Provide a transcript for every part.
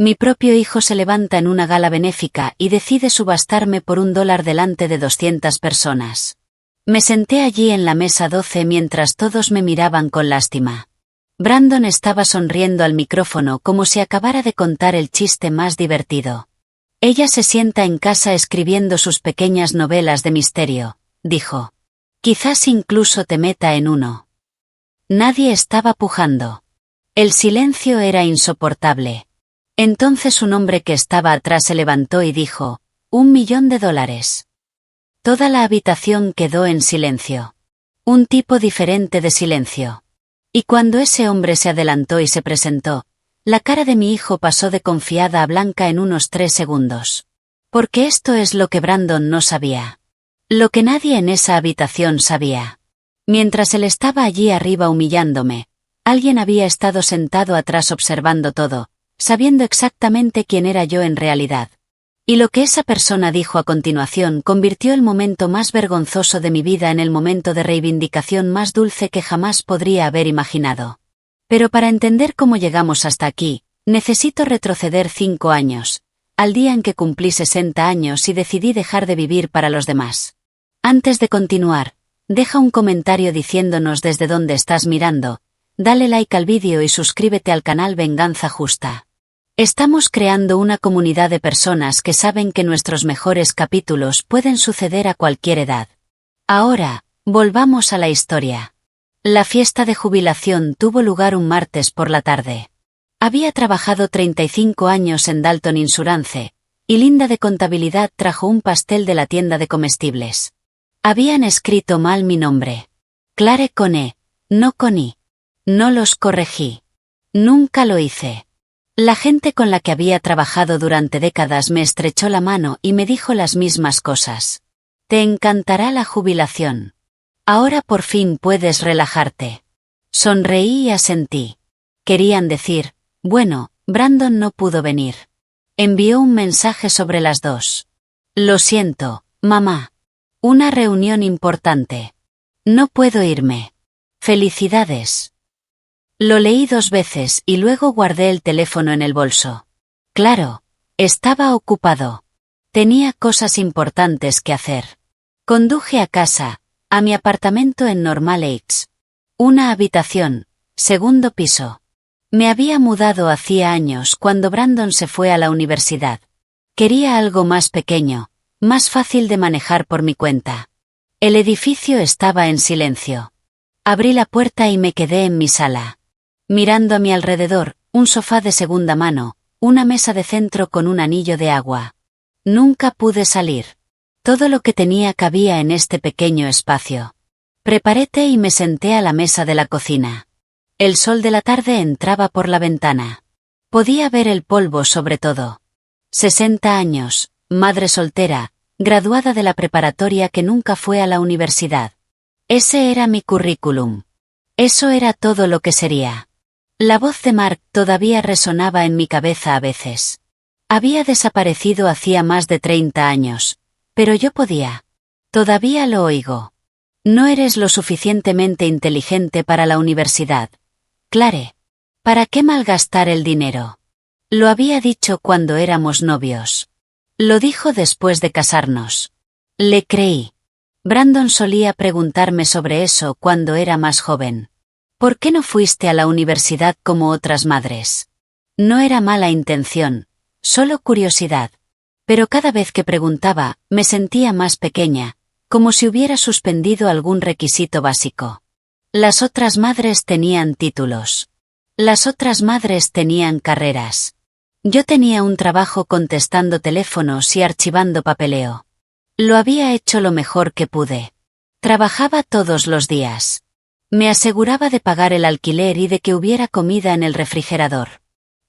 Mi propio hijo se levanta en una gala benéfica y decide subastarme por $1 delante de 200 personas. Me senté allí en la mesa 12 mientras todos me miraban con lástima. Brandon estaba sonriendo al micrófono como si acabara de contar el chiste más divertido. Ella se sienta en casa escribiendo sus pequeñas novelas de misterio, dijo. Quizás incluso te meta en uno. Nadie estaba pujando. El silencio era insoportable. Entonces un hombre que estaba atrás se levantó y dijo, $1.000.000. Toda la habitación quedó en silencio. Un tipo diferente de silencio. Y cuando ese hombre se adelantó y se presentó, la cara de mi hijo pasó de confiada a blanca en unos 3 segundos. Porque esto es lo que Brandon no sabía. Lo que nadie en esa habitación sabía. Mientras él estaba allí arriba humillándome, alguien había estado sentado atrás observando todo, sabiendo exactamente quién era yo en realidad. Y lo que esa persona dijo a continuación convirtió el momento más vergonzoso de mi vida en el momento de reivindicación más dulce que jamás podría haber imaginado. Pero para entender cómo llegamos hasta aquí, necesito retroceder 5 años, al día en que cumplí 60 años y decidí dejar de vivir para los demás. Antes de continuar, deja un comentario diciéndonos desde dónde estás mirando, dale like al vídeo y suscríbete al canal Venganza Justa. Estamos creando una comunidad de personas que saben que nuestros mejores capítulos pueden suceder a cualquier edad. Ahora, volvamos a la historia. La fiesta de jubilación tuvo lugar un martes por la tarde. Había trabajado 35 años en Dalton Insurance, y Linda de contabilidad trajo un pastel de la tienda de comestibles. Habían escrito mal mi nombre. Clare con E, no con I. No los corregí. Nunca lo hice. La gente con la que había trabajado durante décadas me estrechó la mano y me dijo las mismas cosas. Te encantará la jubilación. Ahora por fin puedes relajarte. Sonreí y asentí. Querían decir, bueno, Brandon no pudo venir. Envió un mensaje sobre las 2. Lo siento, mamá. Una reunión importante. No puedo irme. Felicidades. Lo leí 2 veces y luego guardé el teléfono en el bolso. Claro, estaba ocupado. Tenía cosas importantes que hacer. Conduje a casa, a mi apartamento en Normal Heights. Una habitación, 2º piso. Me había mudado hacía años cuando Brandon se fue a la universidad. Quería algo más pequeño, más fácil de manejar por mi cuenta. El edificio estaba en silencio. Abrí la puerta y me quedé en mi sala. Mirando a mi alrededor, un sofá de segunda mano, una mesa de centro con un anillo de agua. Nunca pude salir. Todo lo que tenía cabía en este pequeño espacio. Preparé té y me senté a la mesa de la cocina. El sol de la tarde entraba por la ventana. Podía ver el polvo sobre todo. 60 años, madre soltera, graduada de la preparatoria que nunca fue a la universidad. Ese era mi currículum. Eso era todo lo que sería. La voz de Mark todavía resonaba en mi cabeza a veces. Había desaparecido hacía más de 30 años, pero yo podía. Todavía lo oigo. No eres lo suficientemente inteligente para la universidad. Clare. ¿Para qué malgastar el dinero? Lo había dicho cuando éramos novios. Lo dijo después de casarnos. Le creí. Brandon solía preguntarme sobre eso cuando era más joven. ¿Por qué no fuiste a la universidad como otras madres? No era mala intención, solo curiosidad. Pero cada vez que preguntaba, me sentía más pequeña, como si hubiera suspendido algún requisito básico. Las otras madres tenían títulos. Las otras madres tenían carreras. Yo tenía un trabajo contestando teléfonos y archivando papeleo. Lo había hecho lo mejor que pude. Trabajaba todos los días. Me aseguraba de pagar el alquiler y de que hubiera comida en el refrigerador.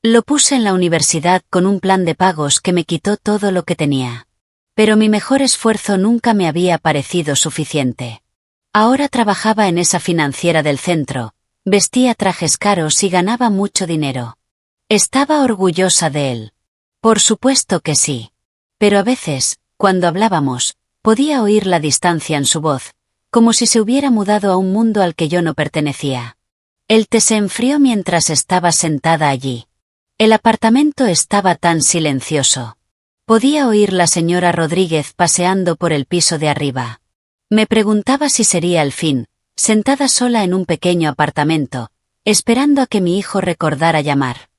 Lo puse en la universidad con un plan de pagos que me quitó todo lo que tenía. Pero mi mejor esfuerzo nunca me había parecido suficiente. Ahora trabajaba en esa financiera del centro, vestía trajes caros y ganaba mucho dinero. Estaba orgullosa de él. Por supuesto que sí. Pero a veces, cuando hablábamos, podía oír la distancia en su voz, como si se hubiera mudado a un mundo al que yo no pertenecía. El té se enfrió mientras estaba sentada allí. El apartamento estaba tan silencioso. Podía oír la señora Rodríguez paseando por el piso de arriba. Me preguntaba si sería el fin, sentada sola en un pequeño apartamento, esperando a que mi hijo recordara llamar.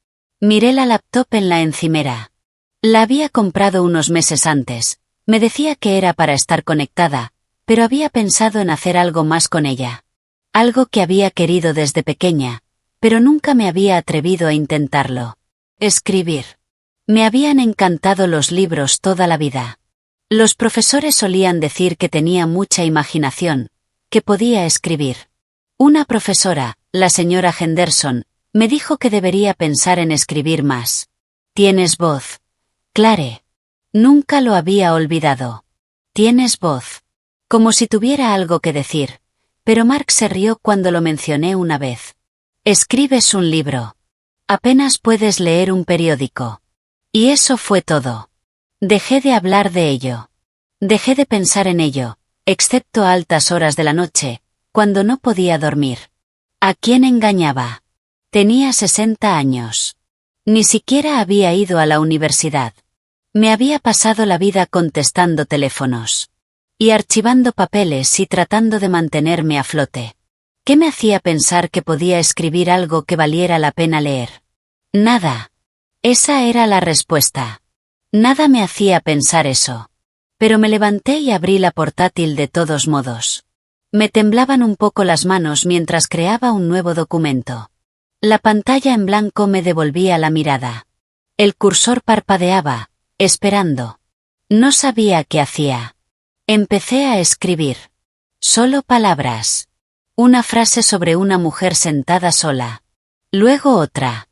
Miré la laptop en la encimera. La había comprado unos meses antes. Me decía que era para estar conectada, pero había pensado en hacer algo más con ella. Algo que había querido desde pequeña, pero nunca me había atrevido a intentarlo. Escribir. Me habían encantado los libros toda la vida. Los profesores solían decir que tenía mucha imaginación, que podía escribir. Una profesora, la señora Henderson, me dijo que debería pensar en escribir más. Tienes voz, Clare. Nunca lo había olvidado. Tienes voz. Como si tuviera algo que decir, pero Mark se rió cuando lo mencioné una vez. Escribes un libro. Apenas puedes leer un periódico. Y eso fue todo. Dejé de hablar de ello. Dejé de pensar en ello, excepto a altas horas de la noche, cuando no podía dormir. ¿A quién engañaba? Tenía 60 años. Ni siquiera había ido a la universidad. Me había pasado la vida contestando teléfonos. Y archivando papeles y tratando de mantenerme a flote. ¿Qué me hacía pensar que podía escribir algo que valiera la pena leer? Nada. Esa era la respuesta. Nada me hacía pensar eso. Pero me levanté y abrí la portátil de todos modos. Me temblaban un poco las manos mientras creaba un nuevo documento. La pantalla en blanco me devolvía la mirada. El cursor parpadeaba, esperando. No sabía qué hacía. Empecé a escribir. Solo palabras. Una frase sobre una mujer sentada sola. Luego otra.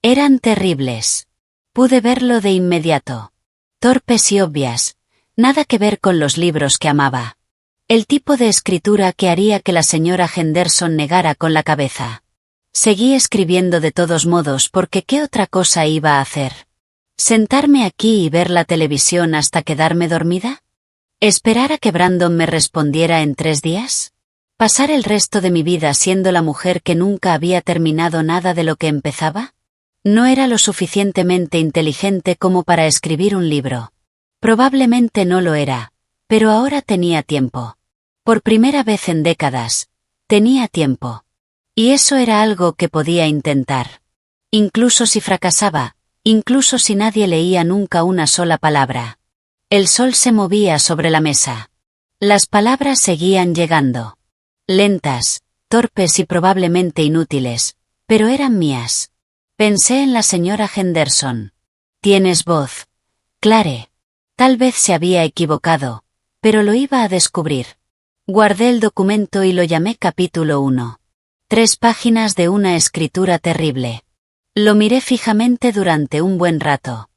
Eran terribles. Pude verlo de inmediato. Torpes y obvias. Nada que ver con los libros que amaba. El tipo de escritura que haría que la señora Henderson negara con la cabeza. Seguí escribiendo de todos modos porque ¿qué otra cosa iba a hacer? ¿Sentarme aquí y ver la televisión hasta quedarme dormida? ¿Esperar a que Brandon me respondiera en 3 días? ¿Pasar el resto de mi vida siendo la mujer que nunca había terminado nada de lo que empezaba? No era lo suficientemente inteligente como para escribir un libro. Probablemente no lo era, pero ahora tenía tiempo. Por primera vez en décadas, tenía tiempo. Y eso era algo que podía intentar. Incluso si fracasaba, incluso si nadie leía nunca una sola palabra. El sol se movía sobre la mesa. Las palabras seguían llegando. Lentas, torpes y probablemente inútiles, pero eran mías. Pensé en la señora Henderson. Tienes voz, Clare. Tal vez se había equivocado, pero lo iba a descubrir. Guardé el documento y lo llamé capítulo 1. 3 páginas de una escritura terrible. Lo miré fijamente durante un buen rato.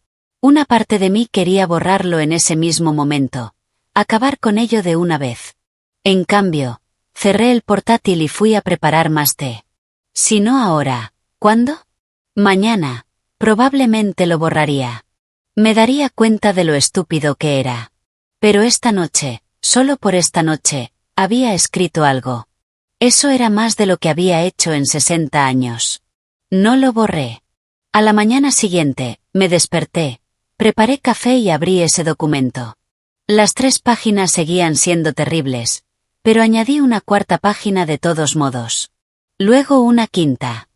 Una parte de mí quería borrarlo en ese mismo momento, acabar con ello de una vez. En cambio, cerré el portátil y fui a preparar más té. Si no ahora, ¿cuándo? Mañana, probablemente lo borraría. Me daría cuenta de lo estúpido que era. Pero esta noche, solo por esta noche, había escrito algo. Eso era más de lo que había hecho en 60 años. No lo borré. A la mañana siguiente, me desperté, preparé café y abrí ese documento. Las 3 páginas seguían siendo terribles, pero añadí una 4ª página de todos modos. Luego una 5ª.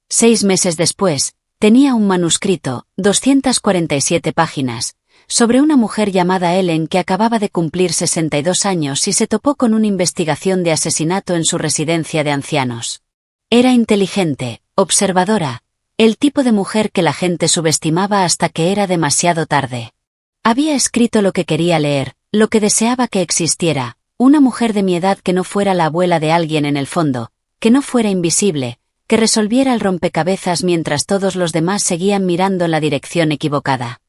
6 meses después, tenía un manuscrito, 247 páginas, sobre una mujer llamada Ellen que acababa de cumplir 62 años y se topó con una investigación de asesinato en su residencia de ancianos. Era inteligente, observadora, el tipo de mujer que la gente subestimaba hasta que era demasiado tarde. Había escrito lo que quería leer, lo que deseaba que existiera, una mujer de mi edad que no fuera la abuela de alguien en el fondo, que no fuera invisible, que resolviera el rompecabezas mientras todos los demás seguían mirando en la dirección equivocada.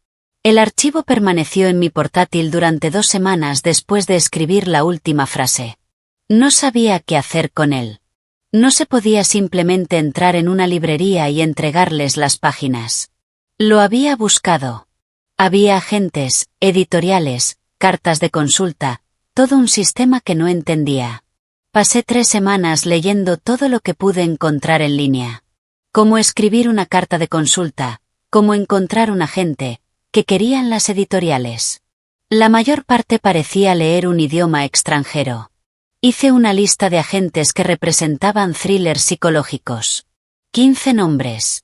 El archivo permaneció en mi portátil durante 2 semanas después de escribir la última frase. No sabía qué hacer con él. No se podía simplemente entrar en una librería y entregarles las páginas. Lo había buscado. Había agentes, editoriales, cartas de consulta, todo un sistema que no entendía. Pasé 3 semanas leyendo todo lo que pude encontrar en línea. Cómo escribir una carta de consulta, como encontrar un agente, que querían las editoriales. La mayor parte parecía leer un idioma extranjero. Hice una lista de agentes que representaban thrillers psicológicos. 15 nombres.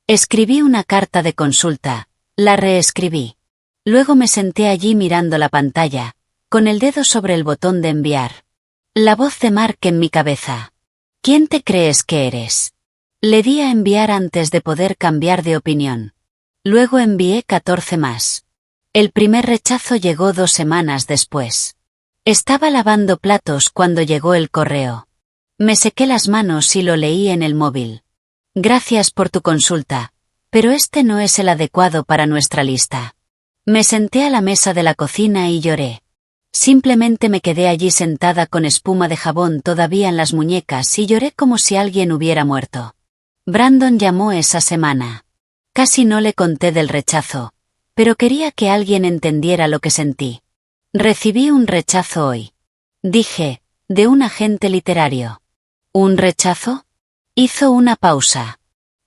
Escribí una carta de consulta, la reescribí. Luego me senté allí mirando la pantalla, con el dedo sobre el botón de enviar. La voz de Mark en mi cabeza. ¿Quién te crees que eres? Le di a enviar antes de poder cambiar de opinión. Luego envié 14 más. El primer rechazo llegó 2 semanas después. Estaba lavando platos cuando llegó el correo. Me sequé las manos y lo leí en el móvil. Gracias por tu consulta, pero este no es el adecuado para nuestra lista. Me senté a la mesa de la cocina y lloré. Simplemente me quedé allí sentada con espuma de jabón todavía en las muñecas y lloré como si alguien hubiera muerto. Brandon llamó esa semana. Casi no le conté del rechazo, pero quería que alguien entendiera lo que sentí. Recibí un rechazo hoy. Dije, de un agente literario. ¿Un rechazo? Hizo una pausa.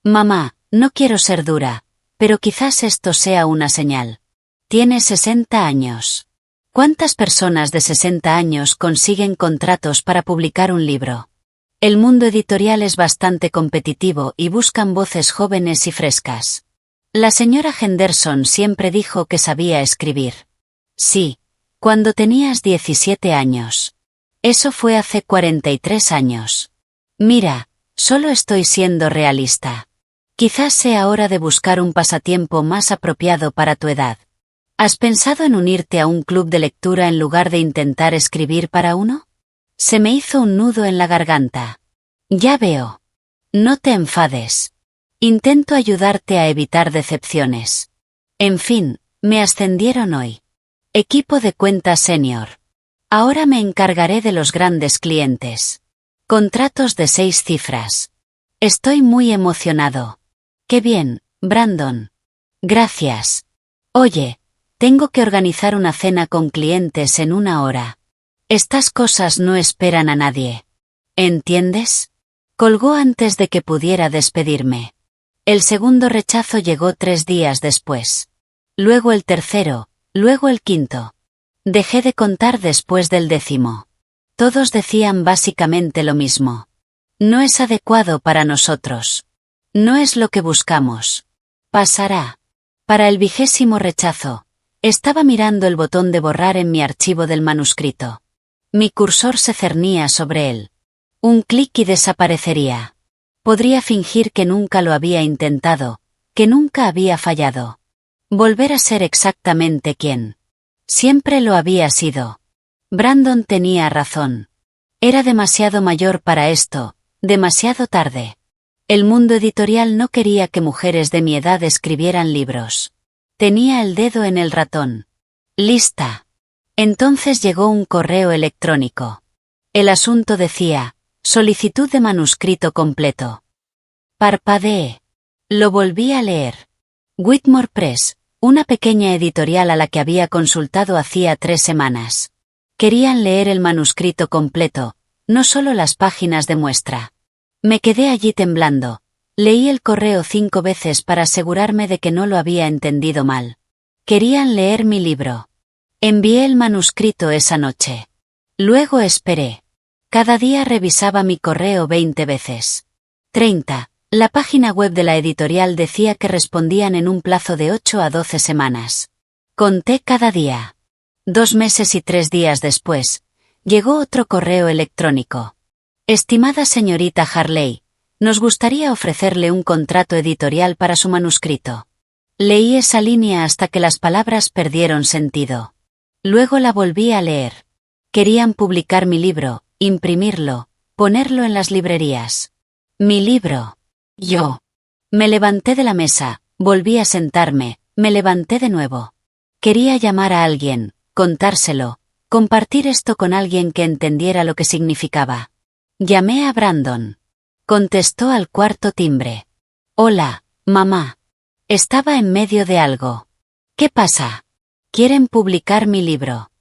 Mamá, no quiero ser dura, pero quizás esto sea una señal. Tiene 60 años. ¿Cuántas personas de 60 años consiguen contratos para publicar un libro? El mundo editorial es bastante competitivo y buscan voces jóvenes y frescas. La señora Henderson siempre dijo que sabía escribir. Sí, cuando tenías 17 años. Eso fue hace 43 años. Mira, solo estoy siendo realista. Quizás sea hora de buscar un pasatiempo más apropiado para tu edad. ¿Has pensado en unirte a un club de lectura en lugar de intentar escribir para uno? Se me hizo un nudo en la garganta. Ya veo. No te enfades. Intento ayudarte a evitar decepciones. En fin, me ascendieron hoy. Equipo de cuenta senior. Ahora me encargaré de los grandes clientes. Contratos de 6 cifras. Estoy muy emocionado. Qué bien, Brandon. Gracias. Oye, tengo que organizar una cena con clientes en 1 hora. Estas cosas no esperan a nadie. ¿Entiendes? Colgó antes de que pudiera despedirme. El segundo rechazo llegó 3 días después. Luego el tercero, luego el quinto. Dejé de contar después del 10º. Todos decían básicamente lo mismo. No es adecuado para nosotros. No es lo que buscamos. Pasará. Para el 20º rechazo, estaba mirando el botón de borrar en mi archivo del manuscrito. Mi cursor se cernía sobre él. Un clic y desaparecería. Podría fingir que nunca lo había intentado, que nunca había fallado. Volver a ser exactamente quien siempre lo había sido. Brandon tenía razón. Era demasiado mayor para esto, demasiado tarde. El mundo editorial no quería que mujeres de mi edad escribieran libros. Tenía el dedo en el ratón. Lista. Entonces llegó un correo electrónico. El asunto decía, solicitud de manuscrito completo. Parpadeé. Lo volví a leer. Whitmore Press, una pequeña editorial a la que había consultado hacía 3 semanas. Querían leer el manuscrito completo, no solo las páginas de muestra. Me quedé allí temblando. Leí el correo 5 veces para asegurarme de que no lo había entendido mal. Querían leer mi libro. Envié el manuscrito esa noche. Luego esperé. Cada día revisaba mi correo 20 veces. 30. La página web de la editorial decía que respondían en un plazo de 8 a 12 semanas. Conté cada día. 2 meses y 3 días después, llegó otro correo electrónico. Estimada señorita Harley, nos gustaría ofrecerle un contrato editorial para su manuscrito. Leí esa línea hasta que las palabras perdieron sentido. Luego la volví a leer. Querían publicar mi libro, imprimirlo, ponerlo en las librerías. Mi libro. Yo. Me levanté de la mesa, volví a sentarme, me levanté de nuevo. Quería llamar a alguien, contárselo, compartir esto con alguien que entendiera lo que significaba. Llamé a Brandon. Contestó al cuarto timbre. Hola, mamá. Estaba en medio de algo. ¿Qué pasa? Quieren publicar mi libro.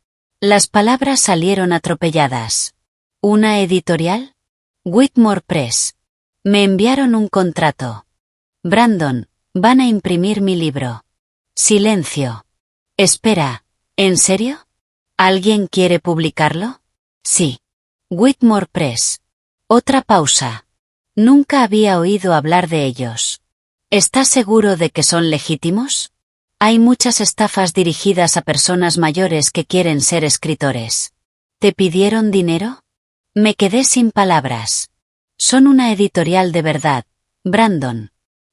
Las palabras salieron atropelladas. ¿Una editorial? Whitmore Press. Me enviaron un contrato. Brandon, Van a imprimir mi libro. Silencio. Espera, ¿en serio? ¿Alguien quiere publicarlo? Sí. Whitmore Press. Otra pausa. Nunca había oído hablar de ellos. ¿Estás seguro de que son legítimos? Hay muchas estafas dirigidas a personas mayores que quieren ser escritores. ¿Te pidieron dinero? Me quedé sin palabras. Son una editorial de verdad, Brandon.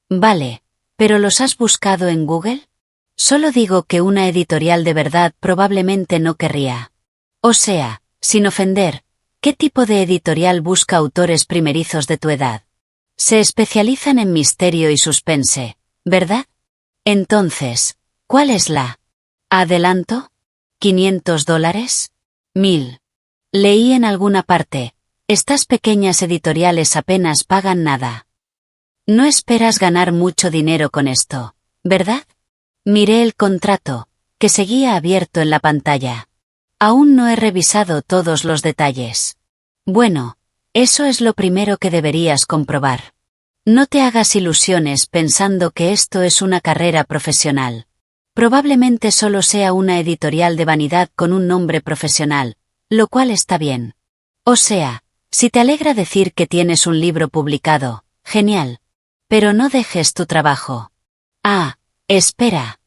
Vale, ¿pero los has buscado en Google? Solo digo que una editorial de verdad probablemente no querría. O sea, sin ofender, ¿qué tipo de editorial busca autores primerizos de tu edad? Se especializan en misterio y suspense, ¿verdad? Entonces, ¿cuál es la? ¿Adelanto? $500? $1000. Leí en alguna parte, estas pequeñas editoriales apenas pagan nada. No esperas ganar mucho dinero con esto, ¿verdad? Miré el contrato, que seguía abierto en la pantalla. Aún no he revisado todos los detalles. Bueno, eso es lo primero que deberías comprobar. No te hagas ilusiones pensando que esto es una carrera profesional. Probablemente solo sea una editorial de vanidad con un nombre profesional, lo cual está bien. O sea, si te alegra decir que tienes un libro publicado, genial. Pero no dejes tu trabajo. Ah, espera.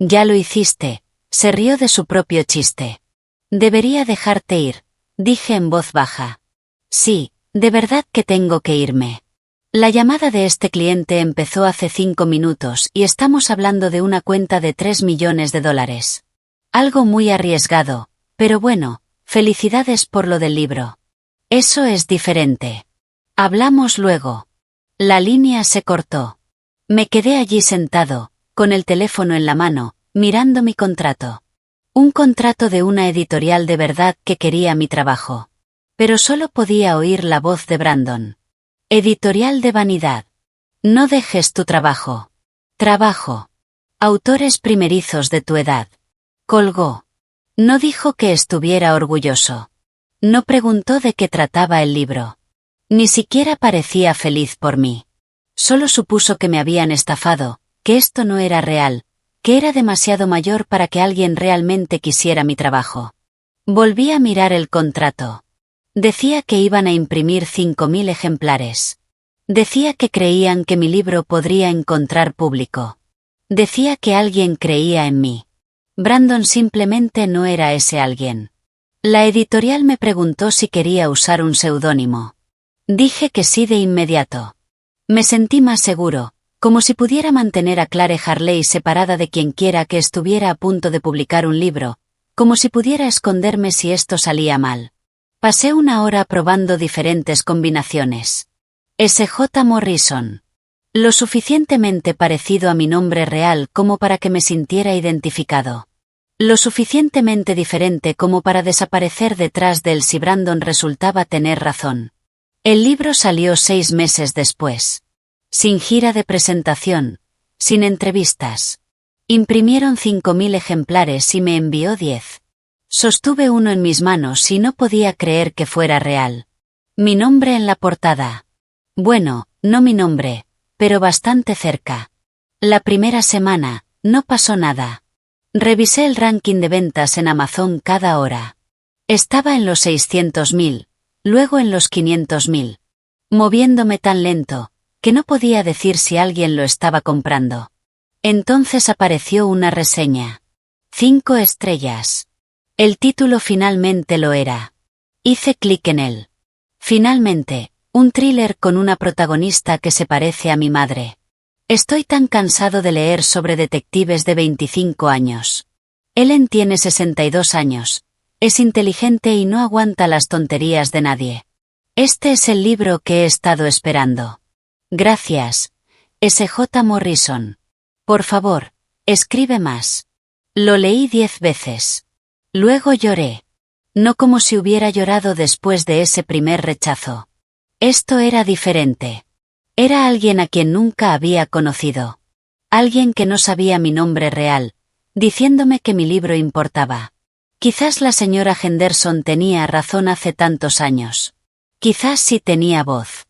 Ya lo hiciste, se rió de su propio chiste. Debería dejarte ir, dije en voz baja. Sí, de verdad que tengo que irme. La llamada de este cliente empezó hace 5 minutos y estamos hablando de una cuenta de $3 millones. Algo muy arriesgado, pero bueno, felicidades por lo del libro. Eso es diferente. Hablamos luego. La línea se cortó. Me quedé allí sentado, con el teléfono en la mano, mirando mi contrato. Un contrato de una editorial de verdad que quería mi trabajo. Pero solo podía oír la voz de Brandon. Editorial de vanidad. No dejes tu trabajo. Trabajo. Autores primerizos de tu edad. Colgó. No dijo que estuviera orgulloso. No preguntó de qué trataba el libro. Ni siquiera parecía feliz por mí. Solo supuso que me habían estafado, que esto no era real, que era demasiado mayor para que alguien realmente quisiera mi trabajo. Volví a mirar el contrato. Decía que iban a imprimir 5000 ejemplares. Decía que creían que mi libro podría encontrar público. Decía que alguien creía en mí. Brandon simplemente no era ese alguien. La editorial me preguntó si quería usar un seudónimo. Dije que sí de inmediato. Me sentí más seguro, como si pudiera mantener a Clare Harley separada de quienquiera que estuviera a punto de publicar un libro, como si pudiera esconderme si esto salía mal. Pasé una hora probando diferentes combinaciones. S.J. Morrison. Lo suficientemente parecido a mi nombre real como para que me sintiera identificado. Lo suficientemente diferente como para desaparecer detrás de él si Brandon resultaba tener razón. El libro salió 6 meses después. Sin gira de presentación, sin entrevistas. Imprimieron 5000 ejemplares y me envió 10. Sostuve uno en mis manos y no podía creer que fuera real. Mi nombre en la portada. Bueno, no mi nombre, pero bastante cerca. La primera semana, no pasó nada. Revisé el ranking de ventas en Amazon cada hora. Estaba en los 600.000, luego en los 500.000. Moviéndome tan lento, que no podía decir si alguien lo estaba comprando. Entonces apareció una reseña. 5 estrellas. El título finalmente lo era. Hice clic en él. Finalmente, un thriller con una protagonista que se parece a mi madre. Estoy tan cansado de leer sobre detectives de 25 años. Ellen tiene 62 años. Es inteligente y no aguanta las tonterías de nadie. Este es el libro que he estado esperando. Gracias, S.J. Morrison. Por favor, escribe más. Lo leí 10 veces. Luego lloré. No como si hubiera llorado después de ese primer rechazo. Esto era diferente. Era alguien a quien nunca había conocido. Alguien que no sabía mi nombre real, diciéndome que mi libro importaba. Quizás la señora Henderson tenía razón hace tantos años. Quizás sí tenía voz.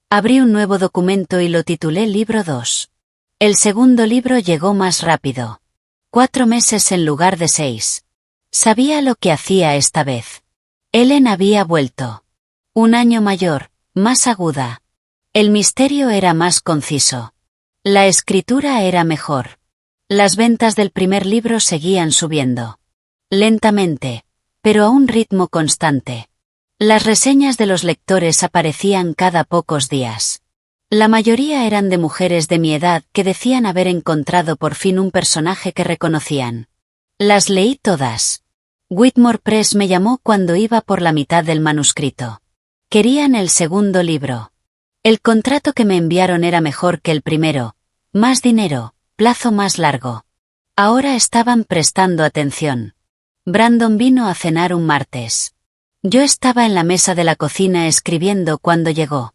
Abrí un nuevo documento y lo titulé Libro 2. El segundo libro llegó más rápido. 4 meses en lugar de 6. Sabía lo que hacía esta vez. Ellen había vuelto. 1 año mayor, más aguda. El misterio era más conciso. La escritura era mejor. Las ventas del primer libro seguían subiendo. Lentamente, pero a un ritmo constante. Las reseñas de los lectores aparecían cada pocos días. La mayoría eran de mujeres de mi edad que decían haber encontrado por fin un personaje que reconocían. Las leí todas. Whitmore Press me llamó cuando iba por la mitad del manuscrito. Querían el segundo libro. El contrato que me enviaron era mejor que el primero. Más dinero, plazo más largo. Ahora estaban prestando atención. Brandon vino a cenar un martes. Yo estaba en la mesa de la cocina escribiendo cuando llegó.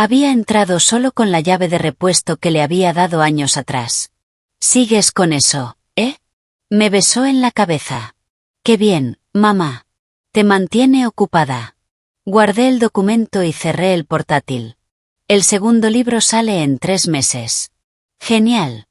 Había entrado solo con la llave de repuesto que le había dado años atrás. ¿Sigues con eso, eh? Me besó en la cabeza. Qué bien, mamá. Te mantiene ocupada. Guardé el documento y cerré el portátil. El segundo libro sale en 3 meses. Genial.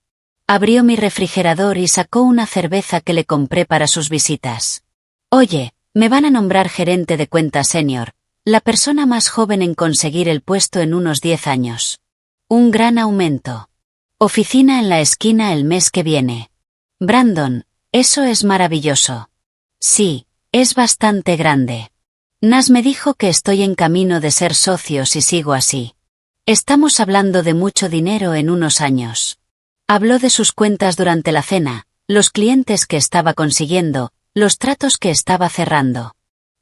Abrió mi refrigerador y sacó una cerveza que le compré para sus visitas. Oye, me van a nombrar gerente de cuentas senior, la persona más joven en conseguir el puesto en unos 10 años. Un gran aumento. Oficina en la esquina el mes que viene. Brandon, eso es maravilloso. Sí, es bastante grande. Nas me dijo que estoy en camino de ser socio si sigo así. Estamos hablando de mucho dinero en unos años. Habló de sus cuentas durante la cena, los clientes que estaba consiguiendo, los tratos que estaba cerrando.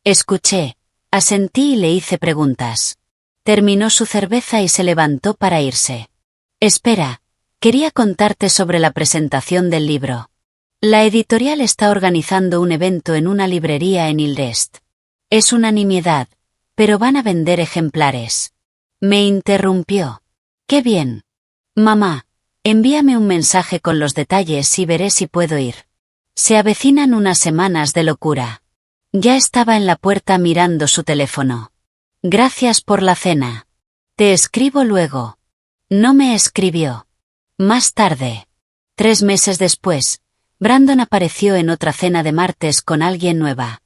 Escuché, asentí y le hice preguntas. Terminó su cerveza y se levantó para irse. Espera, quería contarte sobre la presentación del libro. La editorial está organizando un evento en una librería en Hillcrest. Es una nimiedad, pero van a vender ejemplares. Me interrumpió. ¡Qué bien! Mamá, envíame un mensaje con los detalles y veré si puedo ir. Se avecinan unas semanas de locura. Ya estaba en la puerta mirando su teléfono. Gracias por la cena. Te escribo luego. No me escribió. Más tarde. 3 meses después, Brandon apareció en otra cena de martes con alguien nueva.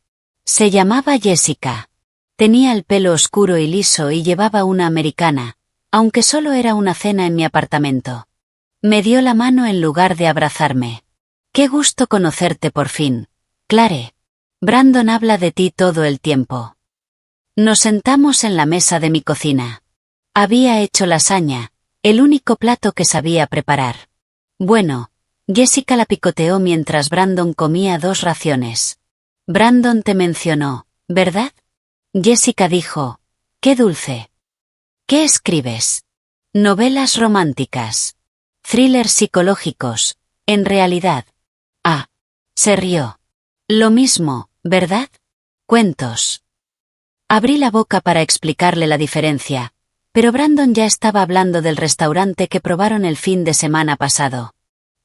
Se llamaba Jessica. Tenía el pelo oscuro y liso y llevaba una americana, aunque solo era una cena en mi apartamento. Me dio la mano en lugar de abrazarme. Qué gusto conocerte por fin, Clare. Brandon habla de ti todo el tiempo. Nos sentamos en la mesa de mi cocina. Había hecho lasaña, el único plato que sabía preparar. Bueno, Jessica la picoteó mientras Brandon comía 2 raciones. Brandon te mencionó, ¿verdad? Jessica dijo, qué dulce. ¿Qué escribes? Novelas románticas. Thrillers psicológicos, en realidad. Ah. Se rió. Lo mismo, ¿verdad? Cuentos. Abrí la boca para explicarle la diferencia, pero Brandon ya estaba hablando del restaurante que probaron el fin de semana pasado.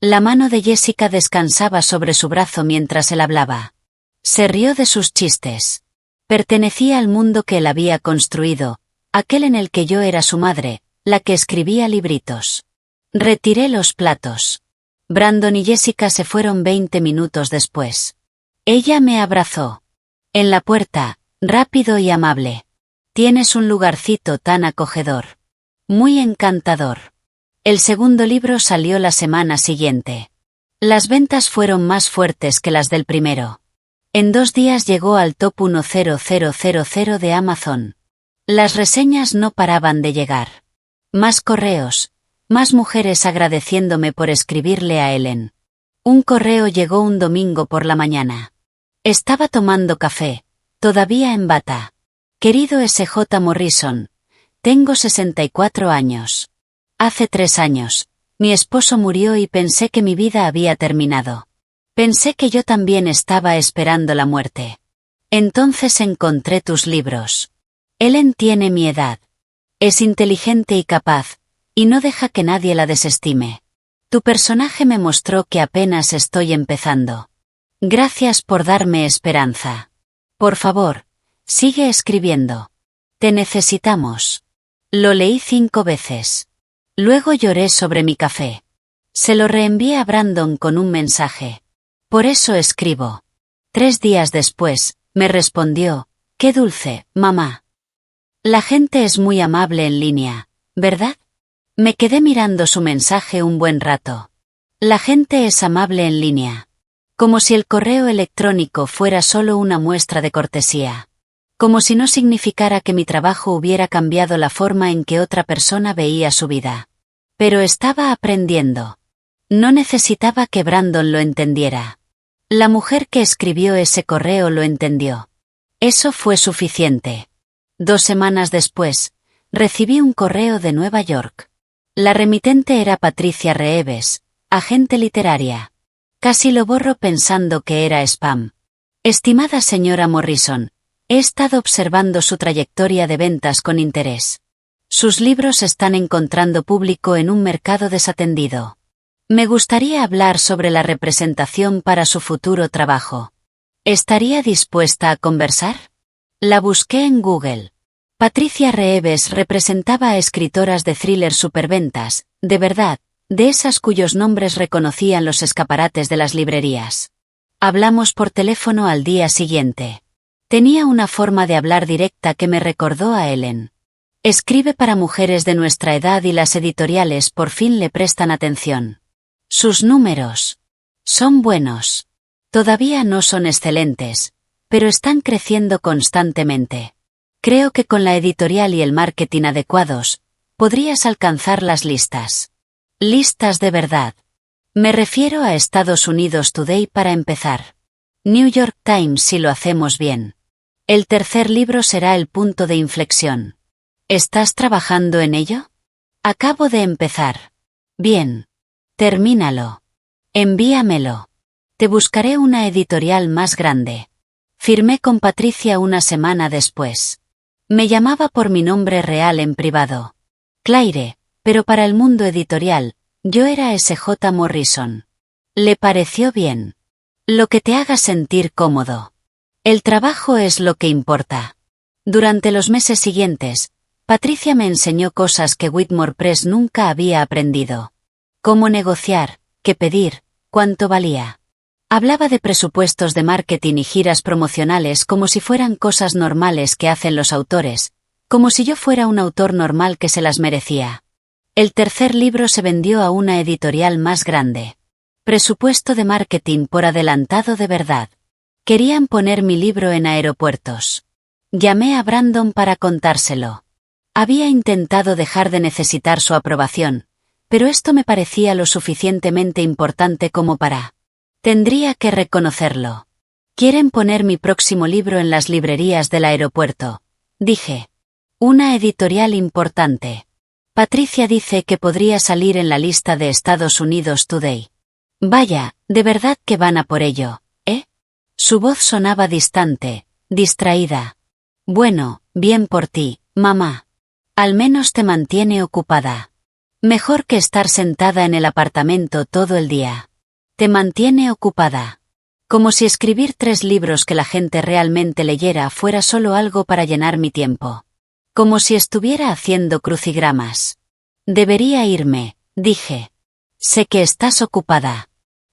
La mano de Jessica descansaba sobre su brazo mientras él hablaba. Se rió de sus chistes. Pertenecía al mundo que él había construido, aquel en el que yo era su madre, la que escribía libritos. Retiré los platos. Brandon y Jessica se fueron 20 minutos después. Ella me abrazó. En la puerta, rápido y amable. Tienes un lugarcito tan acogedor. Muy encantador. El segundo libro salió la semana siguiente. Las ventas fueron más fuertes que las del primero. En 2 días llegó al top 10000 de Amazon. Las reseñas no paraban de llegar. Más correos, más mujeres agradeciéndome por escribirle a Ellen. Un correo llegó un domingo por la mañana. Estaba tomando café, todavía en bata. Querido S.J. Morrison, tengo 64 años. Hace 3 años, mi esposo murió y pensé que mi vida había terminado. Pensé que yo también estaba esperando la muerte. Entonces encontré tus libros. Ellen tiene mi edad. Es inteligente y capaz, y no deja que nadie la desestime. Tu personaje me mostró que apenas estoy empezando. Gracias por darme esperanza. Por favor, sigue escribiendo. Te necesitamos. Lo leí 5 veces. Luego lloré sobre mi café. Se lo reenvié a Brandon con un mensaje. Por eso escribo. 3 días después, me respondió, qué dulce, mamá. La gente es muy amable en línea, ¿verdad? Me quedé mirando su mensaje un buen rato. La gente es amable en línea. Como si el correo electrónico fuera solo una muestra de cortesía. Como si no significara que mi trabajo hubiera cambiado la forma en que otra persona veía su vida. Pero estaba aprendiendo. No necesitaba que Brandon lo entendiera. La mujer que escribió ese correo lo entendió. Eso fue suficiente. 2 semanas después, recibí un correo de Nueva York. La remitente era Patricia Reeves, agente literaria. Casi lo borro pensando que era spam. Estimada señora Morrison, he estado observando su trayectoria de ventas con interés. Sus libros están encontrando público en un mercado desatendido. Me gustaría hablar sobre la representación para su futuro trabajo. ¿Estaría dispuesta a conversar? La busqué en Google. Patricia Reeves representaba a escritoras de thriller superventas, de verdad, de esas cuyos nombres reconocían los escaparates de las librerías. Hablamos por teléfono al día siguiente. Tenía una forma de hablar directa que me recordó a Ellen. Escribe para mujeres de nuestra edad y las editoriales por fin le prestan atención. Sus números son buenos. Todavía no son excelentes, pero están creciendo constantemente. Creo que con la editorial y el marketing adecuados, podrías alcanzar las listas. Listas de verdad. Me refiero a Estados Unidos Today para empezar. New York Times si lo hacemos bien. El tercer libro será el punto de inflexión. ¿Estás trabajando en ello? Acabo de empezar. Bien. Termínalo. Envíamelo. Te buscaré una editorial más grande. Firmé con Patricia una semana después. Me llamaba por mi nombre real en privado. Claire, pero para el mundo editorial, yo era S.J. Morrison. Le pareció bien. Lo que te haga sentir cómodo. El trabajo es lo que importa. Durante los meses siguientes, Patricia me enseñó cosas que Whitmore Press nunca había aprendido. Cómo negociar, qué pedir, cuánto valía. Hablaba de presupuestos de marketing y giras promocionales como si fueran cosas normales que hacen los autores, como si yo fuera un autor normal que se las merecía. El tercer libro se vendió a una editorial más grande. Presupuesto de marketing por adelantado de verdad. Querían poner mi libro en aeropuertos. Llamé a Brandon para contárselo. Había intentado dejar de necesitar su aprobación, pero esto me parecía lo suficientemente importante como para... Tendría que reconocerlo. Quieren poner mi próximo libro en las librerías del aeropuerto, dije. Una editorial importante. Patricia dice que podría salir en la lista de Estados Unidos Today. Vaya, de verdad que van a por ello, ¿eh? Su voz sonaba distante, distraída. Bueno, bien por ti, mamá. Al menos te mantiene ocupada. Mejor que estar sentada en el apartamento todo el día. Te mantiene ocupada. Como si escribir 3 libros que la gente realmente leyera fuera solo algo para llenar mi tiempo. Como si estuviera haciendo crucigramas. Debería irme, dije. Sé que estás ocupada.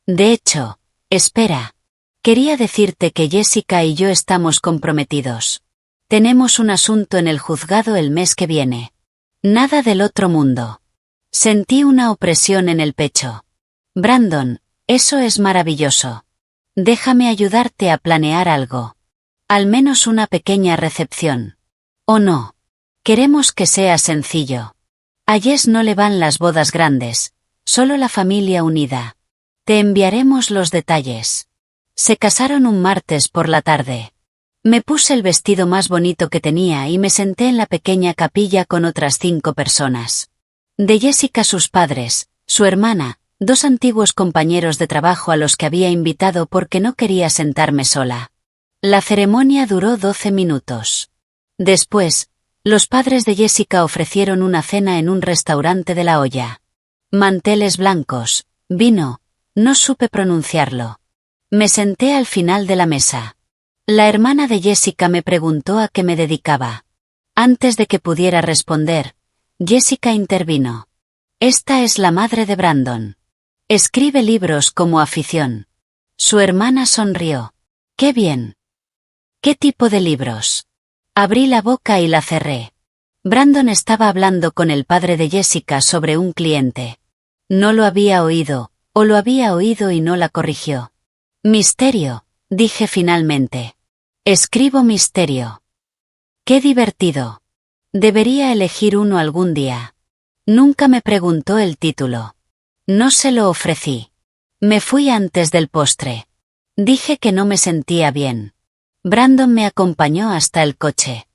De hecho, espera. Quería decirte que Jessica y yo estamos comprometidos. Tenemos un asunto en el juzgado el mes que viene. Nada del otro mundo. Sentí una opresión en el pecho. Brandon, eso es maravilloso. Déjame ayudarte a planear algo. Al menos una pequeña recepción. ¿O no? Queremos que sea sencillo. A Jess no le van las bodas grandes, solo la familia unida. Te enviaremos los detalles. Se casaron un martes por la tarde. Me puse el vestido más bonito que tenía y me senté en la pequeña capilla con otras 5 personas. De Jessica sus padres, su hermana, 2 antiguos compañeros de trabajo a los que había invitado porque no quería sentarme sola. La ceremonia duró 12 minutos. Después, los padres de Jessica ofrecieron una cena en un restaurante de La Hoya. Manteles blancos, vino, no supe pronunciarlo. Me senté al final de la mesa. La hermana de Jessica me preguntó a qué me dedicaba. Antes de que pudiera responder, Jessica intervino. Esta es la madre de Brandon. Escribe libros como afición. Su hermana sonrió. ¡Qué bien! ¿Qué tipo de libros? Abrí la boca y la cerré. Brandon estaba hablando con el padre de Jessica sobre un cliente. No lo había oído, o lo había oído y no la corrigió. Misterio, dije finalmente. Escribo misterio. ¡Qué divertido! Debería elegir uno algún día. Nunca me preguntó el título. No se lo ofrecí. Me fui antes del postre. Dije que no me sentía bien. Brandon me acompañó hasta el coche.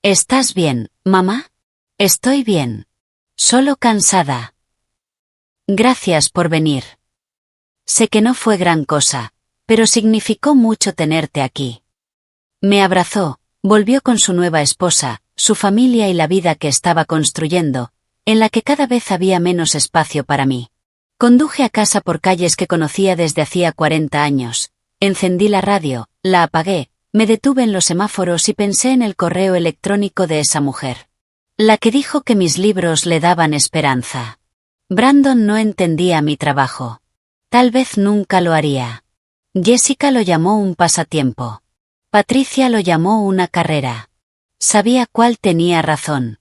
¿Estás bien, mamá? Estoy bien. Solo cansada. Gracias por venir. Sé que no fue gran cosa, pero significó mucho tenerte aquí. Me abrazó, volvió con su nueva esposa, su familia y la vida que estaba construyendo, en la que cada vez había menos espacio para mí. Conduje a casa por calles que conocía desde hacía 40 años, encendí la radio, la apagué, me detuve en los semáforos y pensé en el correo electrónico de esa mujer. La que dijo que mis libros le daban esperanza. Brandon no entendía mi trabajo. Tal vez nunca lo haría. Jessica lo llamó un pasatiempo. Patricia lo llamó una carrera. Sabía cuál tenía razón.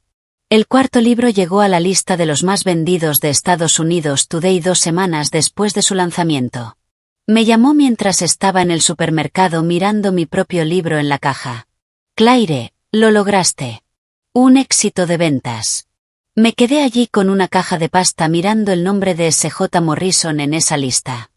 El cuarto libro llegó a la lista de los más vendidos de Estados Unidos Today 2 semanas después de su lanzamiento. Me llamó mientras estaba en el supermercado mirando mi propio libro en la caja. Claire, lo lograste. Un éxito de ventas. Me quedé allí con una caja de pasta mirando el nombre de S.J. Morrison en esa lista.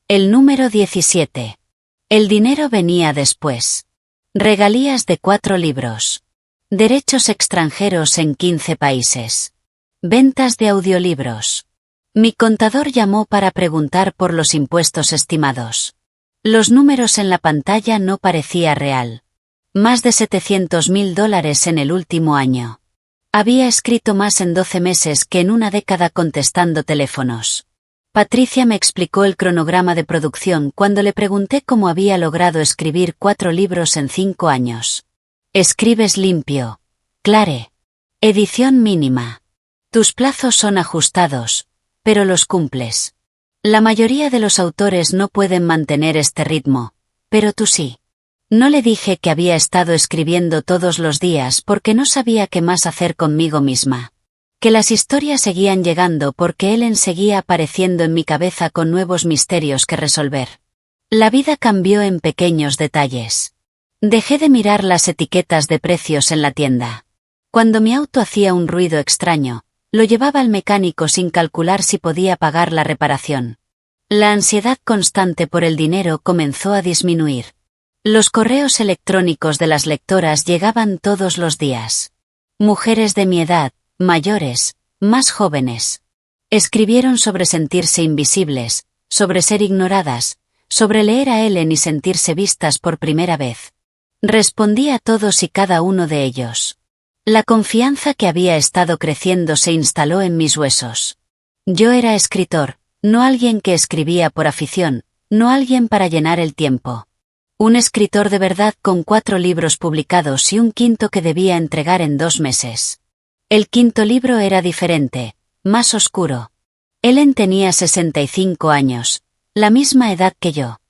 El número 17. El dinero venía después. Regalías de 4 libros. Derechos extranjeros en 15 países. Ventas de audiolibros. Mi contador llamó para preguntar por los impuestos estimados. Los números en la pantalla no parecía real. Más de $700,000 en el último año. Había escrito más en 12 meses que en una década contestando teléfonos. Patricia me explicó el cronograma de producción cuando le pregunté cómo había logrado escribir 4 libros en 5 años. Escribes limpio, Clare. Edición mínima. Tus plazos son ajustados, pero los cumples. La mayoría de los autores no pueden mantener este ritmo, pero tú sí. No le dije que había estado escribiendo todos los días porque no sabía qué más hacer conmigo misma. Que las historias seguían llegando porque Ellen seguía apareciendo en mi cabeza con nuevos misterios que resolver. La vida cambió en pequeños detalles. Dejé de mirar las etiquetas de precios en la tienda. Cuando mi auto hacía un ruido extraño, lo llevaba al mecánico sin calcular si podía pagar la reparación. La ansiedad constante por el dinero comenzó a disminuir. Los correos electrónicos de las lectoras llegaban todos los días. Mujeres de mi edad, mayores, más jóvenes. Escribieron sobre sentirse invisibles, sobre ser ignoradas, sobre leer a Ellen y sentirse vistas por primera vez. Respondí a todos y cada uno de ellos. La confianza que había estado creciendo se instaló en mis huesos. Yo era escritor, no alguien que escribía por afición, no alguien para llenar el tiempo. Un escritor de verdad con 4 libros publicados y un quinto que debía entregar en 2 meses. El quinto libro era diferente, más oscuro. Ellen tenía 65 años, la misma edad que yo.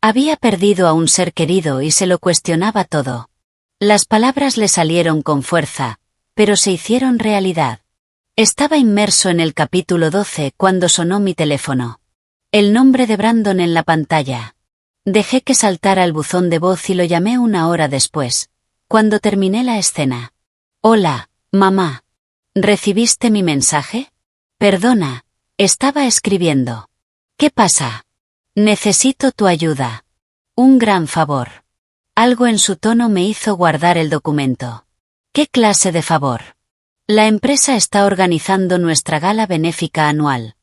Había perdido a un ser querido y se lo cuestionaba todo. Las palabras le salieron con fuerza, pero se hicieron realidad. Estaba inmerso en el capítulo 12 cuando sonó mi teléfono. El nombre de Brandon en la pantalla. Dejé que saltara el buzón de voz y lo llamé 1 hora después, cuando terminé la escena. Hola, mamá. ¿Recibiste mi mensaje? Perdona, estaba escribiendo. ¿Qué pasa? Necesito tu ayuda. Un gran favor. Algo en su tono me hizo guardar el documento. ¿Qué clase de favor? La empresa está organizando nuestra gala benéfica anual.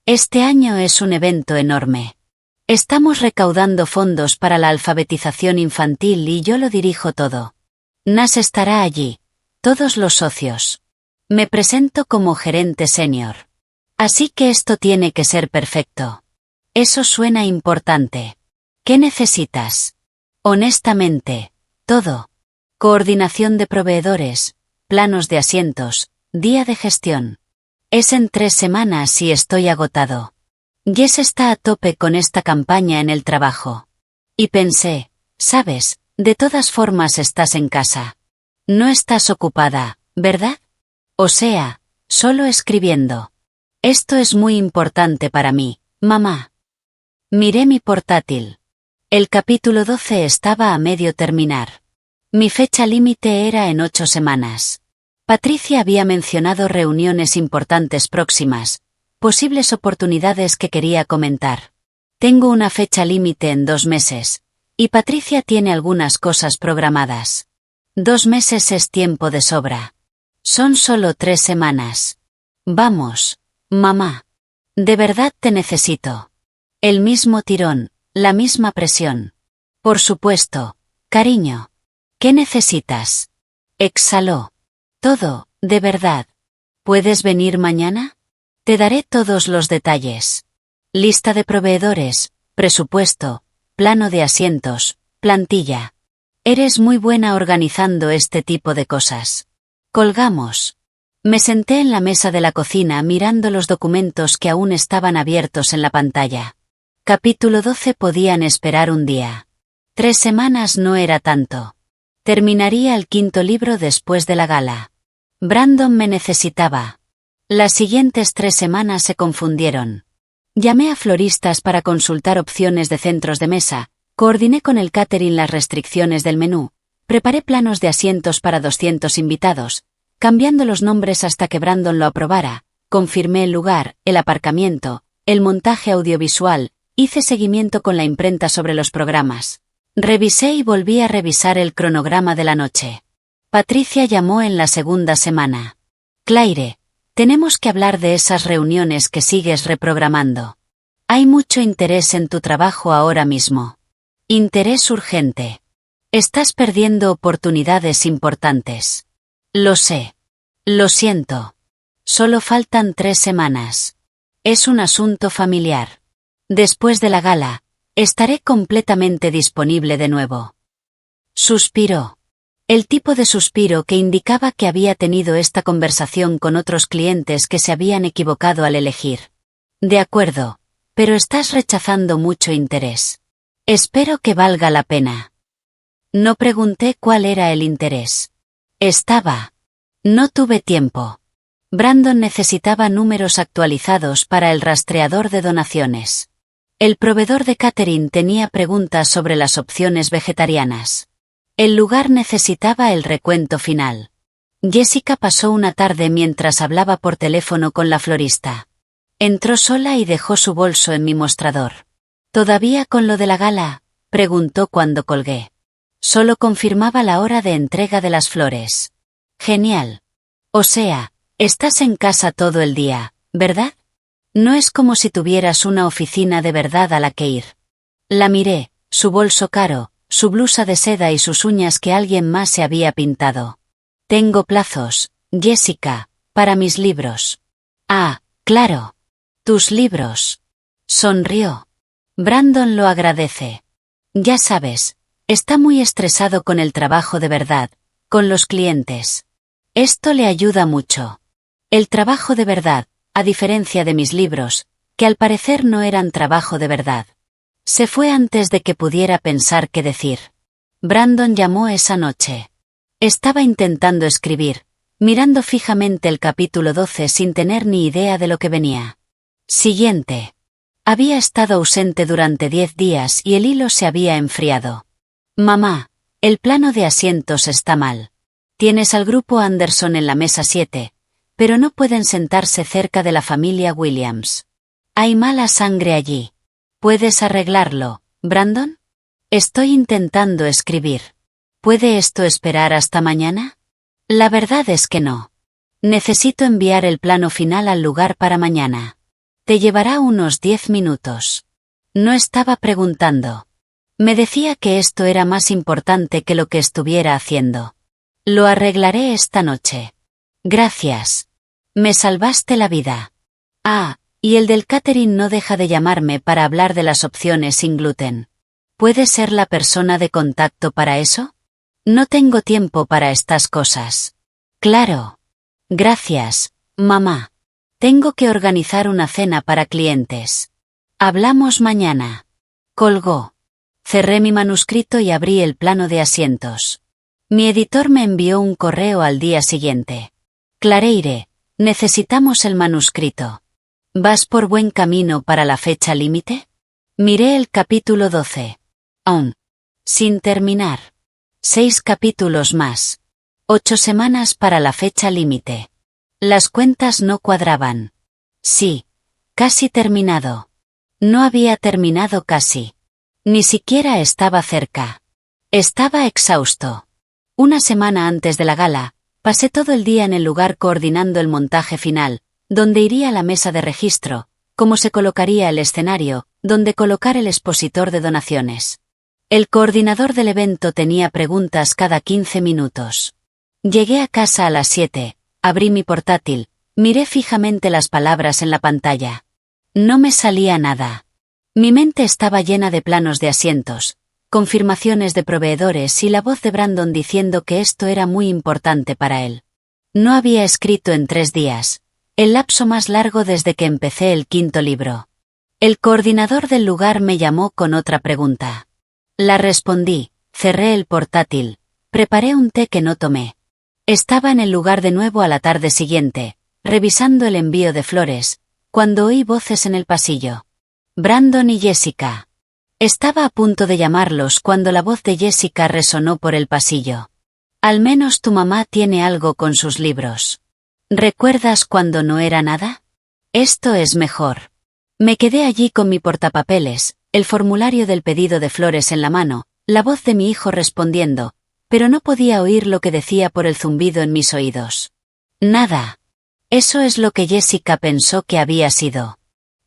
Este año es un evento enorme. Estamos recaudando fondos para la alfabetización infantil y yo lo dirijo todo. Nas estará allí, todos los socios. Me presento como gerente senior. Así que esto tiene que ser perfecto. Eso suena importante. ¿Qué necesitas? Honestamente, todo. Coordinación de proveedores, planos de asientos, día de gestión. Es en 3 semanas y estoy agotado. Jess está a tope con esta campaña en el trabajo. Y pensé, sabes, de todas formas estás en casa. No estás ocupada, ¿verdad? O sea, solo escribiendo. Esto es muy importante para mí, mamá. Miré mi portátil. El capítulo 12 estaba a medio terminar. Mi fecha límite era en 8 semanas. Patricia había mencionado reuniones importantes próximas, posibles oportunidades que quería comentar. Tengo una fecha límite en 2 meses, y Patricia tiene algunas cosas programadas. 2 meses es tiempo de sobra. Son solo 3 semanas. Vamos, mamá. De verdad te necesito. El mismo tirón, la misma presión. Por supuesto, cariño. ¿Qué necesitas? Exhaló. Todo, de verdad. ¿Puedes venir mañana? Te daré todos los detalles. Lista de proveedores, presupuesto, plano de asientos, plantilla. Eres muy buena organizando este tipo de cosas. Colgamos. Me senté en la mesa de la cocina mirando los documentos que aún estaban abiertos en la pantalla. Capítulo 12 podían esperar un día. 3 semanas no era tanto. Terminaría el 5.º libro después de la gala. Brandon me necesitaba. Las siguientes 3 semanas se confundieron. Llamé a floristas para consultar opciones de centros de mesa, coordiné con el catering las restricciones del menú, preparé planos de asientos para 200 invitados, cambiando los nombres hasta que Brandon lo aprobara, confirmé el lugar, el aparcamiento, el montaje audiovisual, hice seguimiento con la imprenta sobre los programas. Revisé y volví a revisar el cronograma de la noche. Patricia llamó en la 2ª semana. Claire, tenemos que hablar de esas reuniones que sigues reprogramando. Hay mucho interés en tu trabajo ahora mismo. Interés urgente. Estás perdiendo oportunidades importantes. Lo sé. Lo siento. Solo faltan 3 semanas. Es un asunto familiar. Después de la gala, estaré completamente disponible de nuevo. Suspiró. El tipo de suspiro que indicaba que había tenido esta conversación con otros clientes que se habían equivocado al elegir. De acuerdo, pero estás rechazando mucho interés. Espero que valga la pena. No pregunté cuál era el interés. No tuve tiempo. Brandon necesitaba números actualizados para el rastreador de donaciones. El proveedor de catering tenía preguntas sobre las opciones vegetarianas. El lugar necesitaba el recuento final. Jessica pasó una tarde mientras hablaba por teléfono con la florista. Entró sola y dejó su bolso en mi mostrador. ¿Todavía con lo de la gala?, preguntó cuando colgué. Solo confirmaba la hora de entrega de las flores. Genial. O sea, estás en casa todo el día, ¿verdad? No es como si tuvieras una oficina de verdad a la que ir. La miré, su bolso caro, su blusa de seda y sus uñas que alguien más se había pintado. Tengo plazos, Jessica, para mis libros. Ah, claro. Tus libros. Sonrió. Brandon lo agradece. Ya sabes, está muy estresado con el trabajo de verdad, con los clientes. Esto le ayuda mucho. El trabajo de verdad, a diferencia de mis libros, que al parecer no eran trabajo de verdad. Se fue antes de que pudiera pensar qué decir. Brandon llamó esa noche. Estaba intentando escribir, mirando fijamente el capítulo 12 sin tener ni idea de lo que venía. Siguiente. Había estado ausente durante 10 días y el hilo se había enfriado. Mamá, el plano de asientos está mal. Tienes al grupo Anderson en la mesa 7, pero no pueden sentarse cerca de la familia Williams. Hay mala sangre allí. ¿Puedes arreglarlo, Brandon? Estoy intentando escribir. ¿Puede esto esperar hasta mañana? La verdad es que no. Necesito enviar el plano final al lugar para mañana. Te llevará unos 10 minutos. No estaba preguntando. Me decía que esto era más importante que lo que estuviera haciendo. Lo arreglaré esta noche. Gracias. Me salvaste la vida. Ah, y el del catering no deja de llamarme para hablar de las opciones sin gluten. ¿Puede ser la persona de contacto para eso? No tengo tiempo para estas cosas. Claro. Gracias, mamá. Tengo que organizar una cena para clientes. Hablamos mañana. Colgó. Cerré mi manuscrito y abrí el plano de asientos. Mi editor me envió un correo al día siguiente. Clareire, necesitamos el manuscrito. ¿Vas por buen camino para la fecha límite? Miré el capítulo 12. Aún. Sin terminar. 6 capítulos más. 8 semanas para la fecha límite. Las cuentas no cuadraban. Sí. Casi terminado. No había terminado casi. Ni siquiera estaba cerca. Estaba exhausto. Una semana antes de la gala, pasé todo el día en el lugar coordinando el montaje final, donde iría la mesa de registro, cómo se colocaría el escenario, donde colocar el expositor de donaciones. El coordinador del evento tenía preguntas cada 15 minutos. Llegué a casa a las 7, abrí mi portátil, miré fijamente las palabras en la pantalla. No me salía nada. Mi mente estaba llena de planos de asientos, confirmaciones de proveedores y la voz de Brandon diciendo que esto era muy importante para él. No había escrito en 3 días, el lapso más largo desde que empecé el 5º libro. El coordinador del lugar me llamó con otra pregunta. La respondí, cerré el portátil, preparé un té que no tomé. Estaba en el lugar de nuevo a la tarde siguiente, revisando el envío de flores, cuando oí voces en el pasillo. Brandon y Jessica. Estaba a punto de llamarlos cuando la voz de Jessica resonó por el pasillo. Al menos tu mamá tiene algo con sus libros. ¿Recuerdas cuando no era nada? Esto es mejor. Me quedé allí con mi portapapeles, el formulario del pedido de flores en la mano, la voz de mi hijo respondiendo, pero no podía oír lo que decía por el zumbido en mis oídos. Nada. Eso es lo que Jessica pensó que había sido.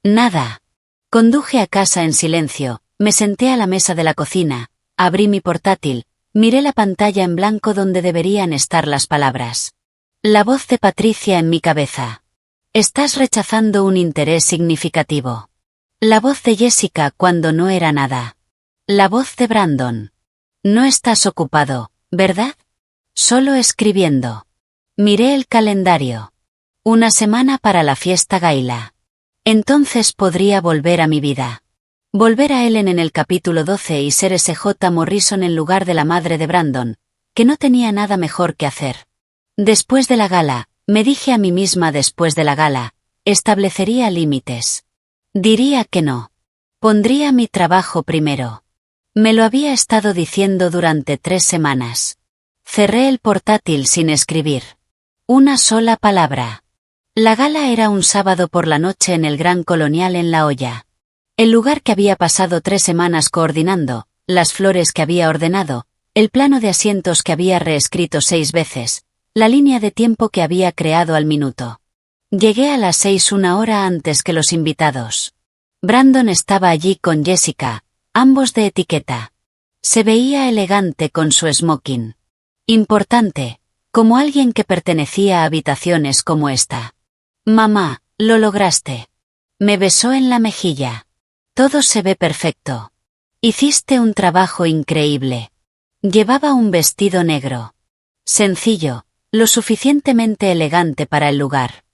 Nada. Conduje a casa en silencio, me senté a la mesa de la cocina, abrí mi portátil, miré la pantalla en blanco donde deberían estar las palabras. La voz de Patricia en mi cabeza. Estás rechazando un interés significativo. La voz de Jessica cuando no era nada. La voz de Brandon. No estás ocupado, ¿verdad? Solo escribiendo. Miré el calendario. 1 semana para la fiesta Gaila. Entonces podría volver a mi vida. Volver a Ellen en el capítulo 12 y ser S.J. Morrison en lugar de la madre de Brandon, que no tenía nada mejor que hacer. Después de la gala, me dije a mí misma después de la gala, establecería límites. Diría que no. Pondría mi trabajo primero. Me lo había estado diciendo durante 3 semanas. Cerré el portátil sin escribir. Una sola palabra. La gala era un sábado por la noche en el Gran Colonial en La Hoya. El lugar que había pasado 3 semanas coordinando, las flores que había ordenado, el plano de asientos que había reescrito 6 veces, la línea de tiempo que había creado al minuto. Llegué a las 6 1 hora antes que los invitados. Brandon estaba allí con Jessica, ambos de etiqueta. Se veía elegante con su smoking. Importante, como alguien que pertenecía a habitaciones como esta. Mamá, lo lograste. Me besó en la mejilla. Todo se ve perfecto. Hiciste un trabajo increíble. Llevaba un vestido negro. Sencillo, lo suficientemente elegante para el lugar.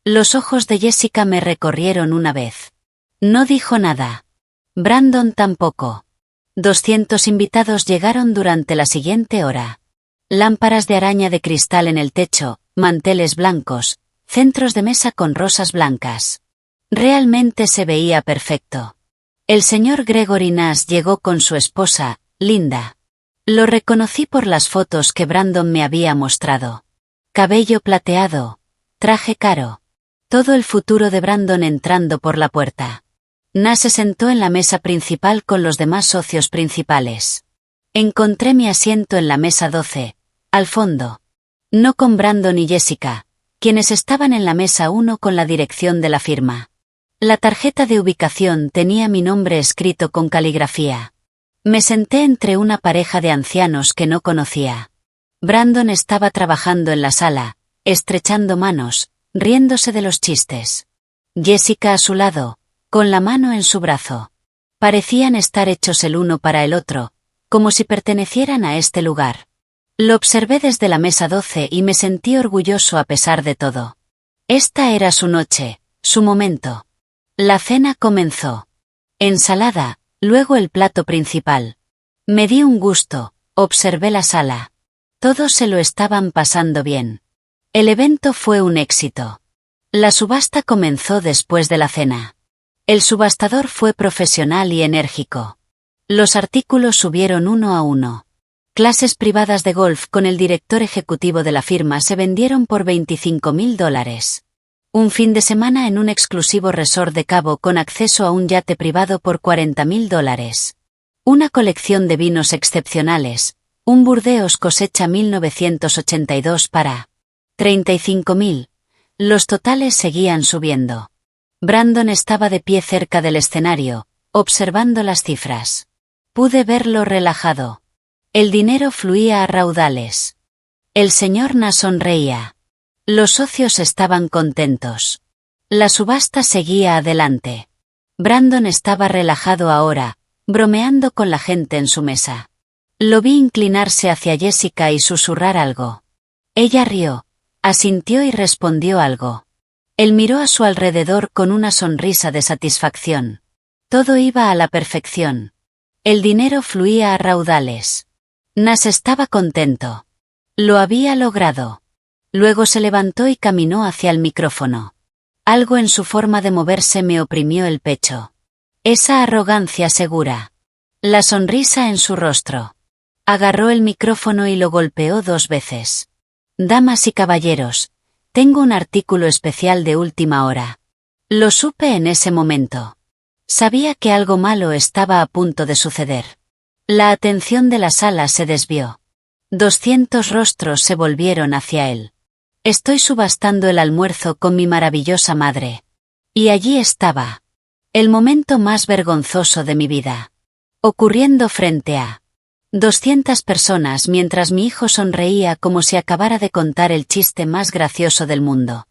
Los ojos de Jessica me recorrieron una vez. No dijo nada. Brandon tampoco. 200 invitados llegaron durante la siguiente hora. Lámparas de araña de cristal en el techo, manteles blancos, centros de mesa con rosas blancas. Realmente se veía perfecto. El señor Gregory Nash llegó con su esposa, Linda. Lo reconocí por las fotos que Brandon me había mostrado. Cabello plateado, traje caro. Todo el futuro de Brandon entrando por la puerta. Nash se sentó en la mesa principal con los demás socios principales. Encontré mi asiento en la mesa 12, al fondo. No con Brandon y Jessica, quienes estaban en la mesa 1 con la dirección de la firma. La tarjeta de ubicación tenía mi nombre escrito con caligrafía. Me senté entre una pareja de ancianos que no conocía. Brandon estaba trabajando en la sala, estrechando manos, riéndose de los chistes. Jessica a su lado, con la mano en su brazo. Parecían estar hechos el uno para el otro, como si pertenecieran a este lugar. Lo observé desde la mesa 12 y me sentí orgulloso a pesar de todo. Esta era su noche, su momento. La cena comenzó. Ensalada, luego el plato principal. Me di un gusto, observé la sala. Todos se lo estaban pasando bien. El evento fue un éxito. La subasta comenzó después de la cena. El subastador fue profesional y enérgico. Los artículos subieron uno a uno. Clases privadas de golf con el director ejecutivo de la firma se vendieron por $25.000. Un fin de semana en un exclusivo resort de Cabo con acceso a un yate privado por $40.000. Una colección de vinos excepcionales, un Burdeos cosecha 1982 para $35.000. Los totales seguían subiendo. Brandon estaba de pie cerca del escenario, observando las cifras. Pude verlo relajado. El dinero fluía a raudales. El señor Na sonreía. Los socios estaban contentos. La subasta seguía adelante. Brandon estaba relajado ahora, bromeando con la gente en su mesa. Lo vi inclinarse hacia Jessica y susurrar algo. Ella rió, asintió y respondió algo. Él miró a su alrededor con una sonrisa de satisfacción. Todo iba a la perfección. El dinero fluía a raudales. Nas estaba contento. Lo había logrado. Luego se levantó y caminó hacia el micrófono. Algo en su forma de moverse me oprimió el pecho. Esa arrogancia segura. La sonrisa en su rostro. Agarró el micrófono y lo golpeó 2 veces. Damas y caballeros, tengo un artículo especial de última hora. Lo supe en ese momento. Sabía que algo malo estaba a punto de suceder. La atención de la sala se desvió. 200 rostros se volvieron hacia él. Estoy subastando el almuerzo con mi maravillosa madre. Y allí estaba. El momento más vergonzoso de mi vida. Ocurriendo frente a 200 personas mientras mi hijo sonreía como si acabara de contar el chiste más gracioso del mundo.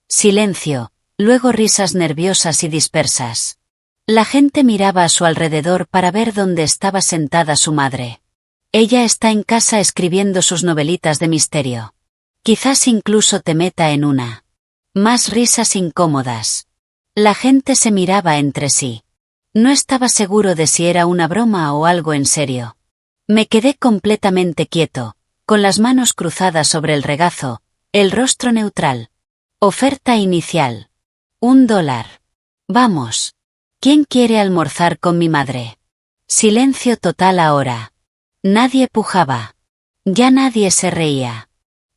Silencio, luego risas nerviosas y dispersas. La gente miraba a su alrededor para ver dónde estaba sentada su madre. Ella está en casa escribiendo sus novelitas de misterio. Quizás incluso te meta en una. Más risas incómodas. La gente se miraba entre sí. No estaba seguro de si era una broma o algo en serio. Me quedé completamente quieto, con las manos cruzadas sobre el regazo, el rostro neutral. Oferta inicial. $1. Vamos. ¿Quién quiere almorzar con mi madre? Silencio total ahora. Nadie pujaba. Ya nadie se reía.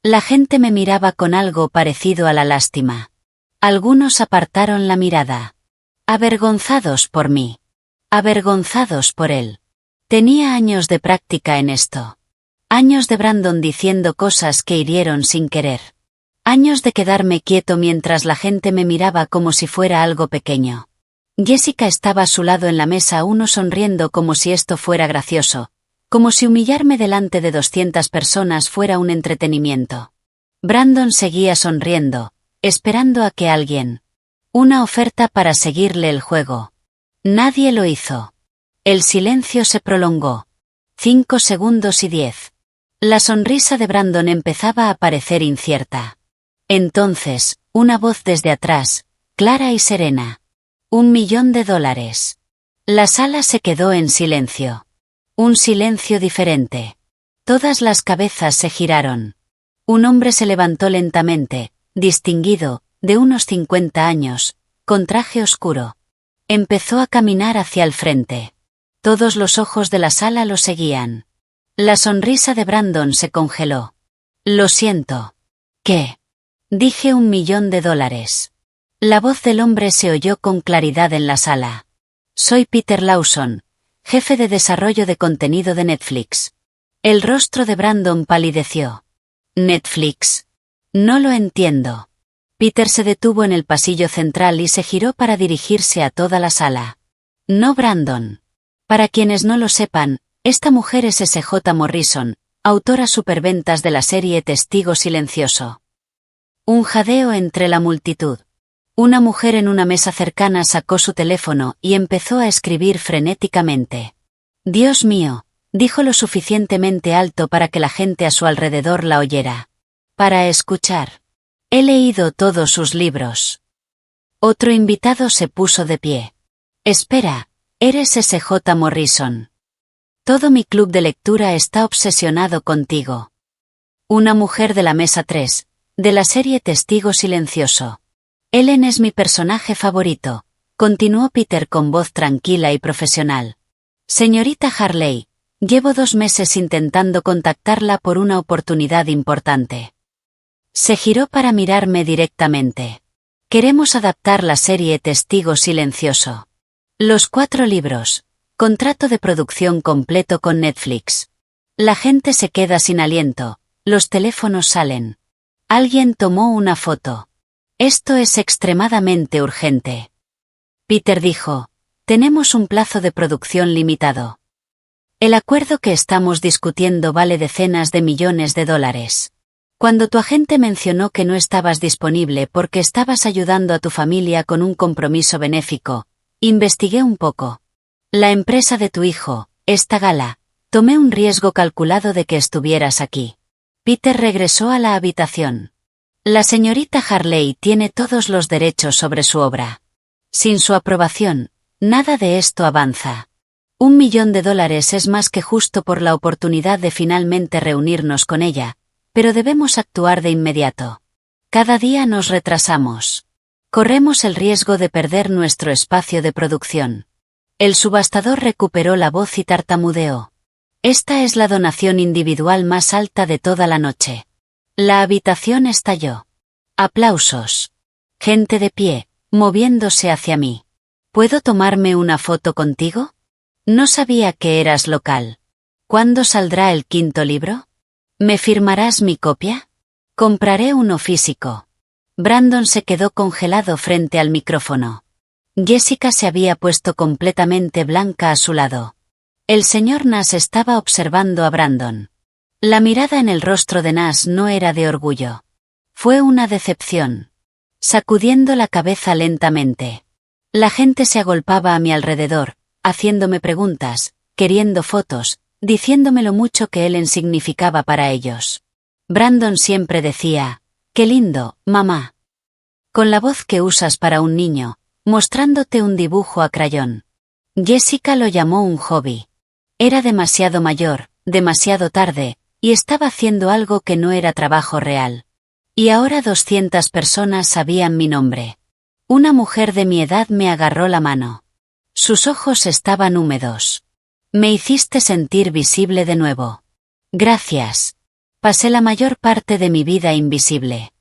La gente me miraba con algo parecido a la lástima. Algunos apartaron la mirada. Avergonzados por mí. Avergonzados por él. Tenía años de práctica en esto. Años de Brandon diciendo cosas que hirieron sin querer. Años de quedarme quieto mientras la gente me miraba como si fuera algo pequeño. Jessica estaba a su lado en la mesa, uno sonriendo como si esto fuera gracioso, como si humillarme delante de 200 personas fuera un entretenimiento. Brandon seguía sonriendo, esperando a que alguien. Una oferta para seguirle el juego. Nadie lo hizo. El silencio se prolongó. 5 segundos y 10. La sonrisa de Brandon empezaba a parecer incierta. Entonces, una voz desde atrás, clara y serena. $1 millón. La sala se quedó en silencio. Un silencio diferente. Todas las cabezas se giraron. Un hombre se levantó lentamente, distinguido, de unos 50 años, con traje oscuro. Empezó a caminar hacia el frente. Todos los ojos de la sala lo seguían. La sonrisa de Brandon se congeló. Lo siento. ¿Qué? Dije $1 millón. La voz del hombre se oyó con claridad en la sala. Soy Peter Lawson, jefe de desarrollo de contenido de Netflix. El rostro de Brandon palideció. ¿Netflix? No lo entiendo. Peter se detuvo en el pasillo central y se giró para dirigirse a toda la sala. No, Brandon. Para quienes no lo sepan, esta mujer es S.J. Morrison, autora superventas de la serie Testigo Silencioso. Un jadeo entre la multitud. Una mujer en una mesa cercana sacó su teléfono y empezó a escribir frenéticamente. Dios mío, dijo lo suficientemente alto para que la gente a su alrededor la oyera. Para escuchar. He leído todos sus libros. Otro invitado se puso de pie. Espera, Eres S.J. Morrison. Todo mi club de lectura está obsesionado contigo. Una mujer de la mesa 3, de la serie Testigo Silencioso. Ellen es mi personaje favorito, continuó Peter con voz tranquila y profesional. Señorita Harley, llevo 2 meses intentando contactarla por una oportunidad importante. Se giró para mirarme directamente. Queremos adaptar la serie Testigo Silencioso. Los 4 libros. Contrato de producción completo con Netflix. La gente se queda sin aliento, los teléfonos salen. Alguien tomó una foto. Esto es extremadamente urgente. Peter dijo, tenemos un plazo de producción limitado. El acuerdo que estamos discutiendo vale decenas de millones de dólares. Cuando tu agente mencionó que no estabas disponible porque estabas ayudando a tu familia con un compromiso benéfico, investigué un poco. La empresa de tu hijo, esta gala, tomé un riesgo calculado de que estuvieras aquí. Peter regresó a la habitación. La señorita Harley tiene todos los derechos sobre su obra. Sin su aprobación, nada de esto avanza. $1 millón es más que justo por la oportunidad de finalmente reunirnos con ella, pero debemos actuar de inmediato. Cada día nos retrasamos. Corremos el riesgo de perder nuestro espacio de producción. El subastador recuperó la voz y tartamudeó. Esta es la donación individual más alta de toda la noche. La habitación estalló. Aplausos. Gente de pie, moviéndose hacia mí. ¿Puedo tomarme una foto contigo? No sabía que eras local. ¿Cuándo saldrá el 5º libro? ¿Me firmarás mi copia? Compraré uno físico. Brandon se quedó congelado frente al micrófono. Jessica se había puesto completamente blanca a su lado. El señor Nash estaba observando a Brandon. La mirada en el rostro de Nash no era de orgullo. Fue una decepción. Sacudiendo la cabeza lentamente. La gente se agolpaba a mi alrededor, haciéndome preguntas, queriendo fotos, diciéndome lo mucho que Ellen significaba para ellos. Brandon siempre decía, «Qué lindo, mamá». Con la voz que usas para un niño, mostrándote un dibujo a crayón. Jessica lo llamó un hobby. Era demasiado mayor, demasiado tarde, y estaba haciendo algo que no era trabajo real. Y ahora 200 personas sabían mi nombre. Una mujer de mi edad me agarró la mano. Sus ojos estaban húmedos. Me hiciste sentir visible de nuevo. Gracias. Pasé la mayor parte de mi vida invisible.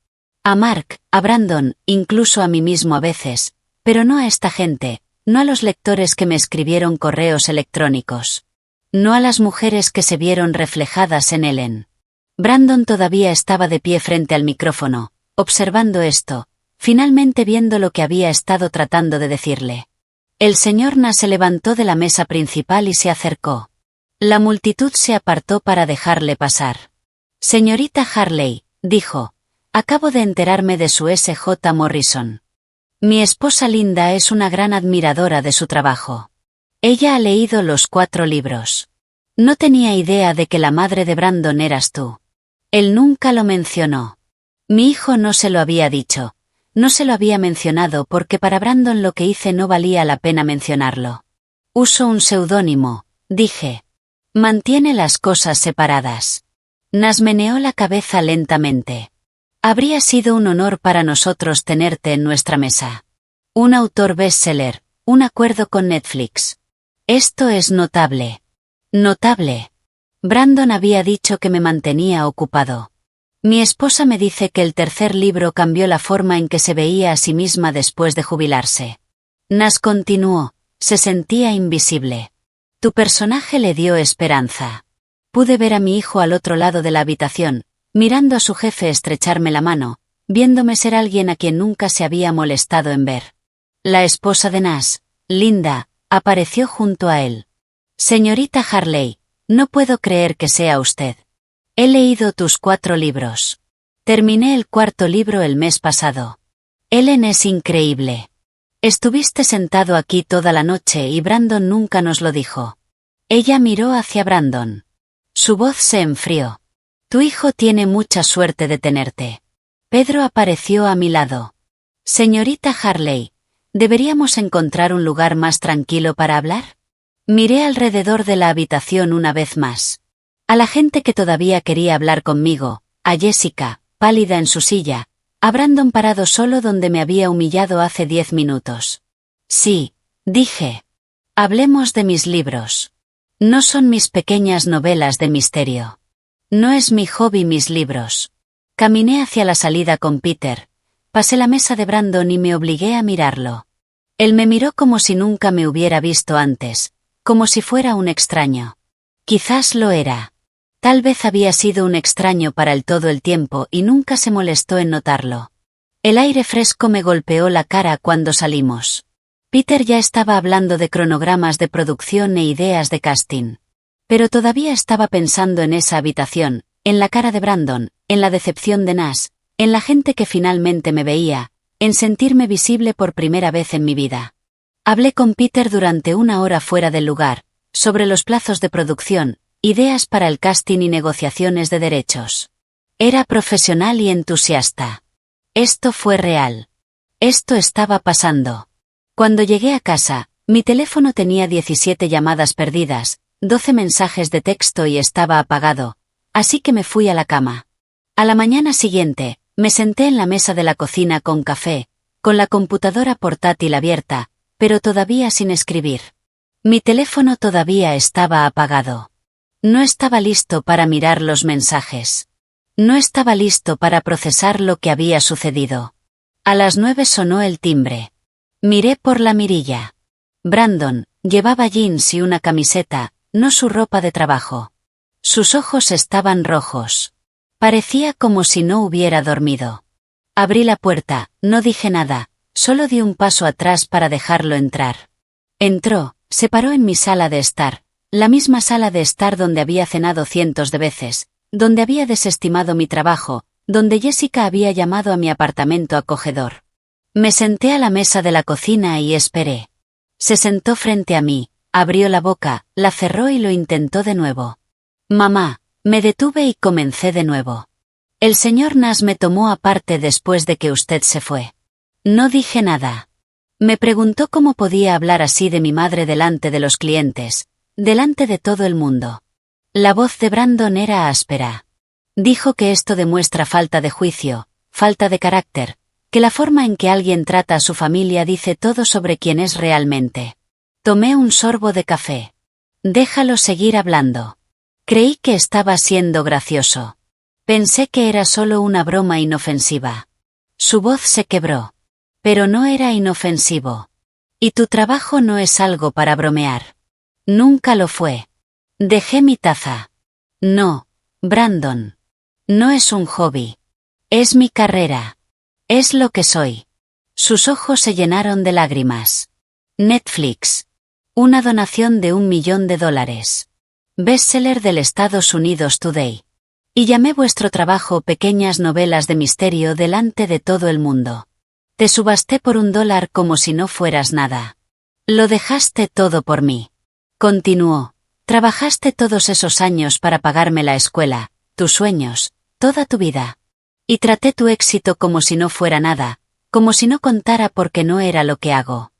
A Mark, a Brandon, incluso a mí mismo a veces, pero no a esta gente, no a los lectores que me escribieron correos electrónicos. No a las mujeres que se vieron reflejadas en Ellen. Brandon todavía estaba de pie frente al micrófono, observando esto, finalmente viendo lo que había estado tratando de decirle. El señor Nash se levantó de la mesa principal y se acercó. La multitud se apartó para dejarle pasar. Señorita Harley, dijo, acabo de enterarme de su S.J. Morrison. Mi esposa Linda es una gran admiradora de su trabajo. Ella ha leído los 4 libros. No tenía idea de que la madre de Brandon eras tú. Él nunca lo mencionó. Mi hijo no se lo había dicho. No se lo había mencionado porque para Brandon lo que hice no valía la pena mencionarlo. Uso un seudónimo, dije. Mantiene las cosas separadas. Nash meneó la cabeza lentamente. Habría sido un honor para nosotros tenerte en nuestra mesa. Un autor bestseller, un acuerdo con Netflix. Esto es notable. Notable. Brandon había dicho que me mantenía ocupado. Mi esposa me dice que el 3er libro cambió la forma en que se veía a sí misma después de jubilarse. Nash continuó, se sentía invisible. Tu personaje le dio esperanza. Pude ver a mi hijo al otro lado de la habitación, mirando a su jefe estrecharme la mano, viéndome ser alguien a quien nunca se había molestado en ver. La esposa de Nash, Linda, apareció junto a él. Señorita Harley, no puedo creer que sea usted. He leído tus 4 libros. Terminé el 4º libro el mes pasado. Ellen es increíble. Estuviste sentado aquí toda la noche y Brandon nunca nos lo dijo. Ella miró hacia Brandon. Su voz se enfrió. Tu hijo tiene mucha suerte de tenerte. Pedro apareció a mi lado. Señorita Harley, ¿Deberíamos encontrar un lugar más tranquilo para hablar? Miré alrededor de la habitación una vez más. A la gente que todavía quería hablar conmigo, a Jessica, pálida en su silla, a Brandon parado solo donde me había humillado hace 10 minutos. Sí, dije. Hablemos de mis libros. No son mis pequeñas novelas de misterio. No es mi hobby mis libros. Caminé hacia la salida con Peter. Pasé la mesa de Brandon y me obligué a mirarlo. Él me miró como si nunca me hubiera visto antes, como si fuera un extraño. Quizás lo era. Tal vez había sido un extraño para él todo el tiempo y nunca se molestó en notarlo. El aire fresco me golpeó la cara cuando salimos. Peter ya estaba hablando de cronogramas de producción e ideas de casting. Pero todavía estaba pensando en esa habitación, en la cara de Brandon, en la decepción de Nash, en la gente que finalmente me veía, en sentirme visible por primera vez en mi vida. Hablé con Peter durante 1 hora fuera del lugar, sobre los plazos de producción, ideas para el casting y negociaciones de derechos. Era profesional y entusiasta. Esto fue real. Esto estaba pasando. Cuando llegué a casa, mi teléfono tenía 17 llamadas perdidas, 12 mensajes de texto y estaba apagado, así que me fui a la cama. A la mañana siguiente, me senté en la mesa de la cocina con café, con la computadora portátil abierta, pero todavía sin escribir. Mi teléfono todavía estaba apagado. No estaba listo para mirar los mensajes. No estaba listo para procesar lo que había sucedido. A las 9 sonó el timbre. Miré por la mirilla. Brandon llevaba jeans y una camiseta, no su ropa de trabajo. Sus ojos estaban rojos. Parecía como si no hubiera dormido. Abrí la puerta, no dije nada, solo di un paso atrás para dejarlo entrar. Entró, se paró en mi sala de estar, la misma sala de estar donde había cenado cientos de veces, donde había desestimado mi trabajo, donde Jessica había llamado a mi apartamento acogedor. Me senté a la mesa de la cocina y esperé. Se sentó frente a mí, abrió la boca, la cerró y lo intentó de nuevo. Mamá, me detuve y comencé de nuevo. El señor Nash me tomó aparte después de que usted se fue. No dije nada. Me preguntó cómo podía hablar así de mi madre delante de los clientes, delante de todo el mundo. La voz de Brandon era áspera. Dijo que esto demuestra falta de juicio, falta de carácter, que la forma en que alguien trata a su familia dice todo sobre quién es realmente. Tomé un sorbo de café. Déjalo seguir hablando. Creí que estaba siendo gracioso. Pensé que era solo una broma inofensiva. Su voz se quebró. Pero no era inofensivo. Y tu trabajo no es algo para bromear. Nunca lo fue. Dejé mi taza. No, Brandon. No es un hobby. Es mi carrera. Es lo que soy. Sus ojos se llenaron de lágrimas. Netflix. Una donación de $1 millón. Bestseller del Estados Unidos Today. Y llamé vuestro trabajo pequeñas novelas de misterio delante de todo el mundo. Te subasté por $1 como si no fueras nada. Lo dejaste todo por mí. Continuó. Trabajaste todos esos años para pagarme la escuela, tus sueños, toda tu vida. Y traté tu éxito como si no fuera nada, como si no contara porque no era lo que hago.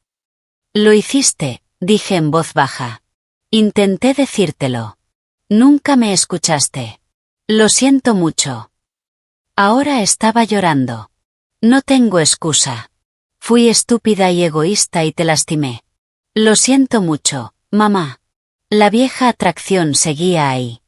Lo hiciste, dije en voz baja. Intenté decírtelo. Nunca me escuchaste. Lo siento mucho. Ahora estaba llorando. No tengo excusa. Fui estúpida y egoísta y te lastimé. Lo siento mucho, mamá. La vieja atracción seguía ahí.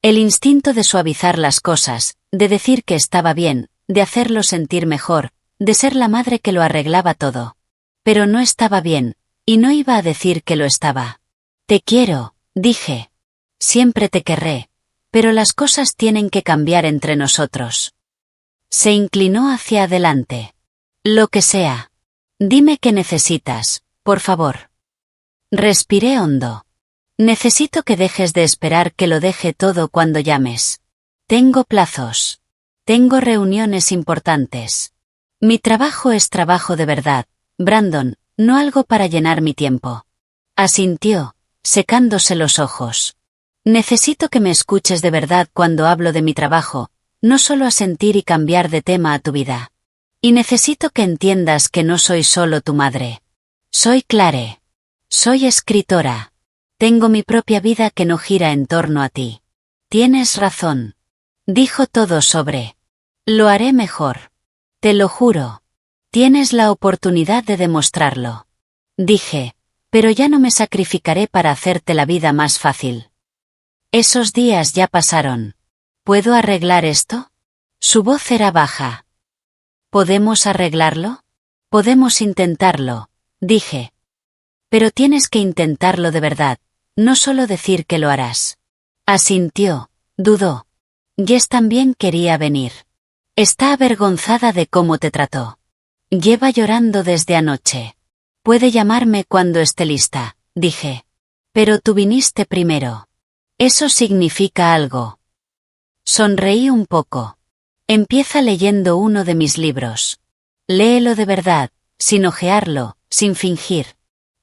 El instinto de suavizar las cosas, de decir que estaba bien, de hacerlo sentir mejor, de ser la madre que lo arreglaba todo. Pero no estaba bien, y no iba a decir que lo estaba. Te quiero, dije. Siempre te querré, pero las cosas tienen que cambiar entre nosotros. Se inclinó hacia adelante. Lo que sea. Dime qué necesitas, por favor. Respiré hondo. Necesito que dejes de esperar que lo deje todo cuando llames. Tengo plazos. Tengo reuniones importantes. Mi trabajo es trabajo de verdad, Brandon, no algo para llenar mi tiempo. Asintió, secándose los ojos. Necesito que me escuches de verdad cuando hablo de mi trabajo, no solo asentir y cambiar de tema a tu vida. Y necesito que entiendas que no soy solo tu madre. Soy Clare. Soy escritora. Tengo mi propia vida que no gira en torno a ti. Tienes razón. Dijo todo sobre. Lo haré mejor. Te lo juro. Tienes la oportunidad de demostrarlo. Dije, pero ya no me sacrificaré para hacerte la vida más fácil. Esos días ya pasaron. ¿Puedo arreglar esto? Su voz era baja. ¿Podemos arreglarlo? Podemos intentarlo, dije. Pero tienes que intentarlo de verdad, no solo decir que lo harás. Asintió, dudó. Jess también quería venir. Está avergonzada de cómo te trató. Lleva llorando desde anoche. Puede llamarme cuando esté lista, dije. Pero tú viniste primero. Eso significa algo. Sonreí un poco. Empieza leyendo uno de mis libros. Léelo de verdad, sin ojearlo, sin fingir.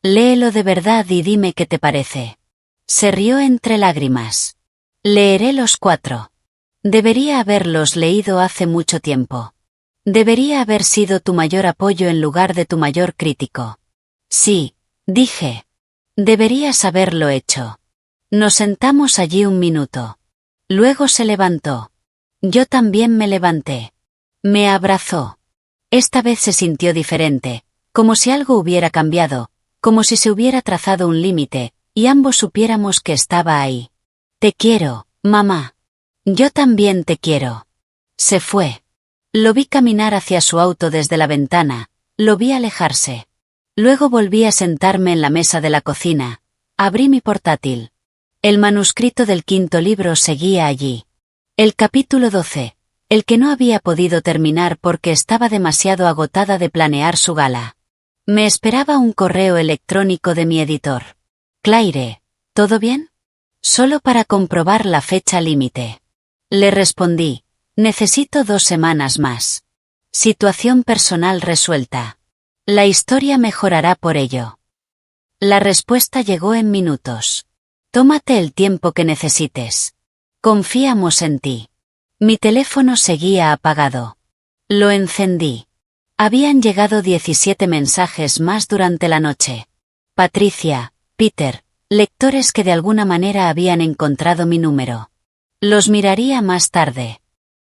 Léelo de verdad y dime qué te parece. Se rió entre lágrimas. Leeré los 4. Debería haberlos leído hace mucho tiempo. Debería haber sido tu mayor apoyo en lugar de tu mayor crítico. Sí, dije. Deberías haberlo hecho. Nos sentamos allí un minuto. Luego se levantó. Yo también me levanté. Me abrazó. Esta vez se sintió diferente, como si algo hubiera cambiado, como si se hubiera trazado un límite, y ambos supiéramos que estaba ahí. Te quiero, mamá. Yo también te quiero. Se fue. Lo vi caminar hacia su auto desde la ventana, lo vi alejarse. Luego volví a sentarme en la mesa de la cocina, abrí mi portátil. El manuscrito del 5º libro seguía allí. El capítulo 12, el que no había podido terminar porque estaba demasiado agotada de planear su gala. Me esperaba un correo electrónico de mi editor. Claire, ¿todo bien? Solo para comprobar la fecha límite. Le respondí, necesito 2 semanas más. Situación personal resuelta. La historia mejorará por ello. La respuesta llegó en minutos. Tómate el tiempo que necesites. Confiamos en ti. Mi teléfono seguía apagado. Lo encendí. Habían llegado 17 mensajes más durante la noche. Patricia, Peter, lectores que de alguna manera habían encontrado mi número. Los miraría más tarde.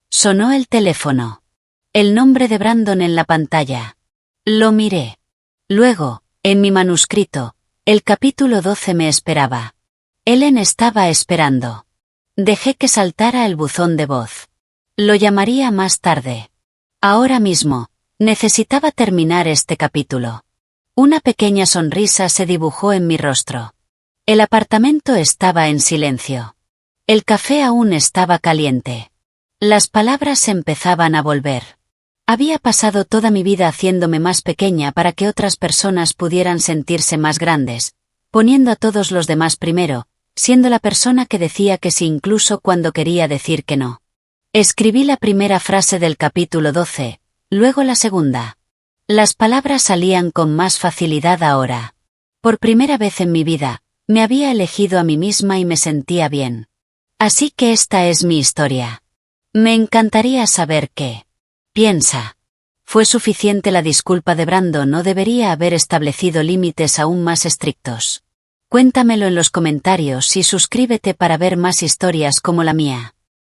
Sonó el teléfono. El nombre de Brandon en la pantalla. Lo miré. Luego, en mi manuscrito, el capítulo 12 me esperaba. Ellen estaba esperando. Dejé que saltara el buzón de voz. Lo llamaría más tarde. Ahora mismo, necesitaba terminar este capítulo. Una pequeña sonrisa se dibujó en mi rostro. El apartamento estaba en silencio. El café aún estaba caliente. Las palabras empezaban a volver. Había pasado toda mi vida haciéndome más pequeña para que otras personas pudieran sentirse más grandes, poniendo a todos los demás primero, siendo la persona que decía que sí incluso cuando quería decir que no. Escribí la primera frase del capítulo 12, luego la segunda. Las palabras salían con más facilidad ahora. Por primera vez en mi vida, me había elegido a mí misma y me sentía bien. Así que esta es mi historia. Me encantaría saber qué piensa. ¿Fue suficiente la disculpa de Brandon o debería haber establecido límites aún más estrictos? Cuéntamelo en los comentarios y suscríbete para ver más historias como la mía.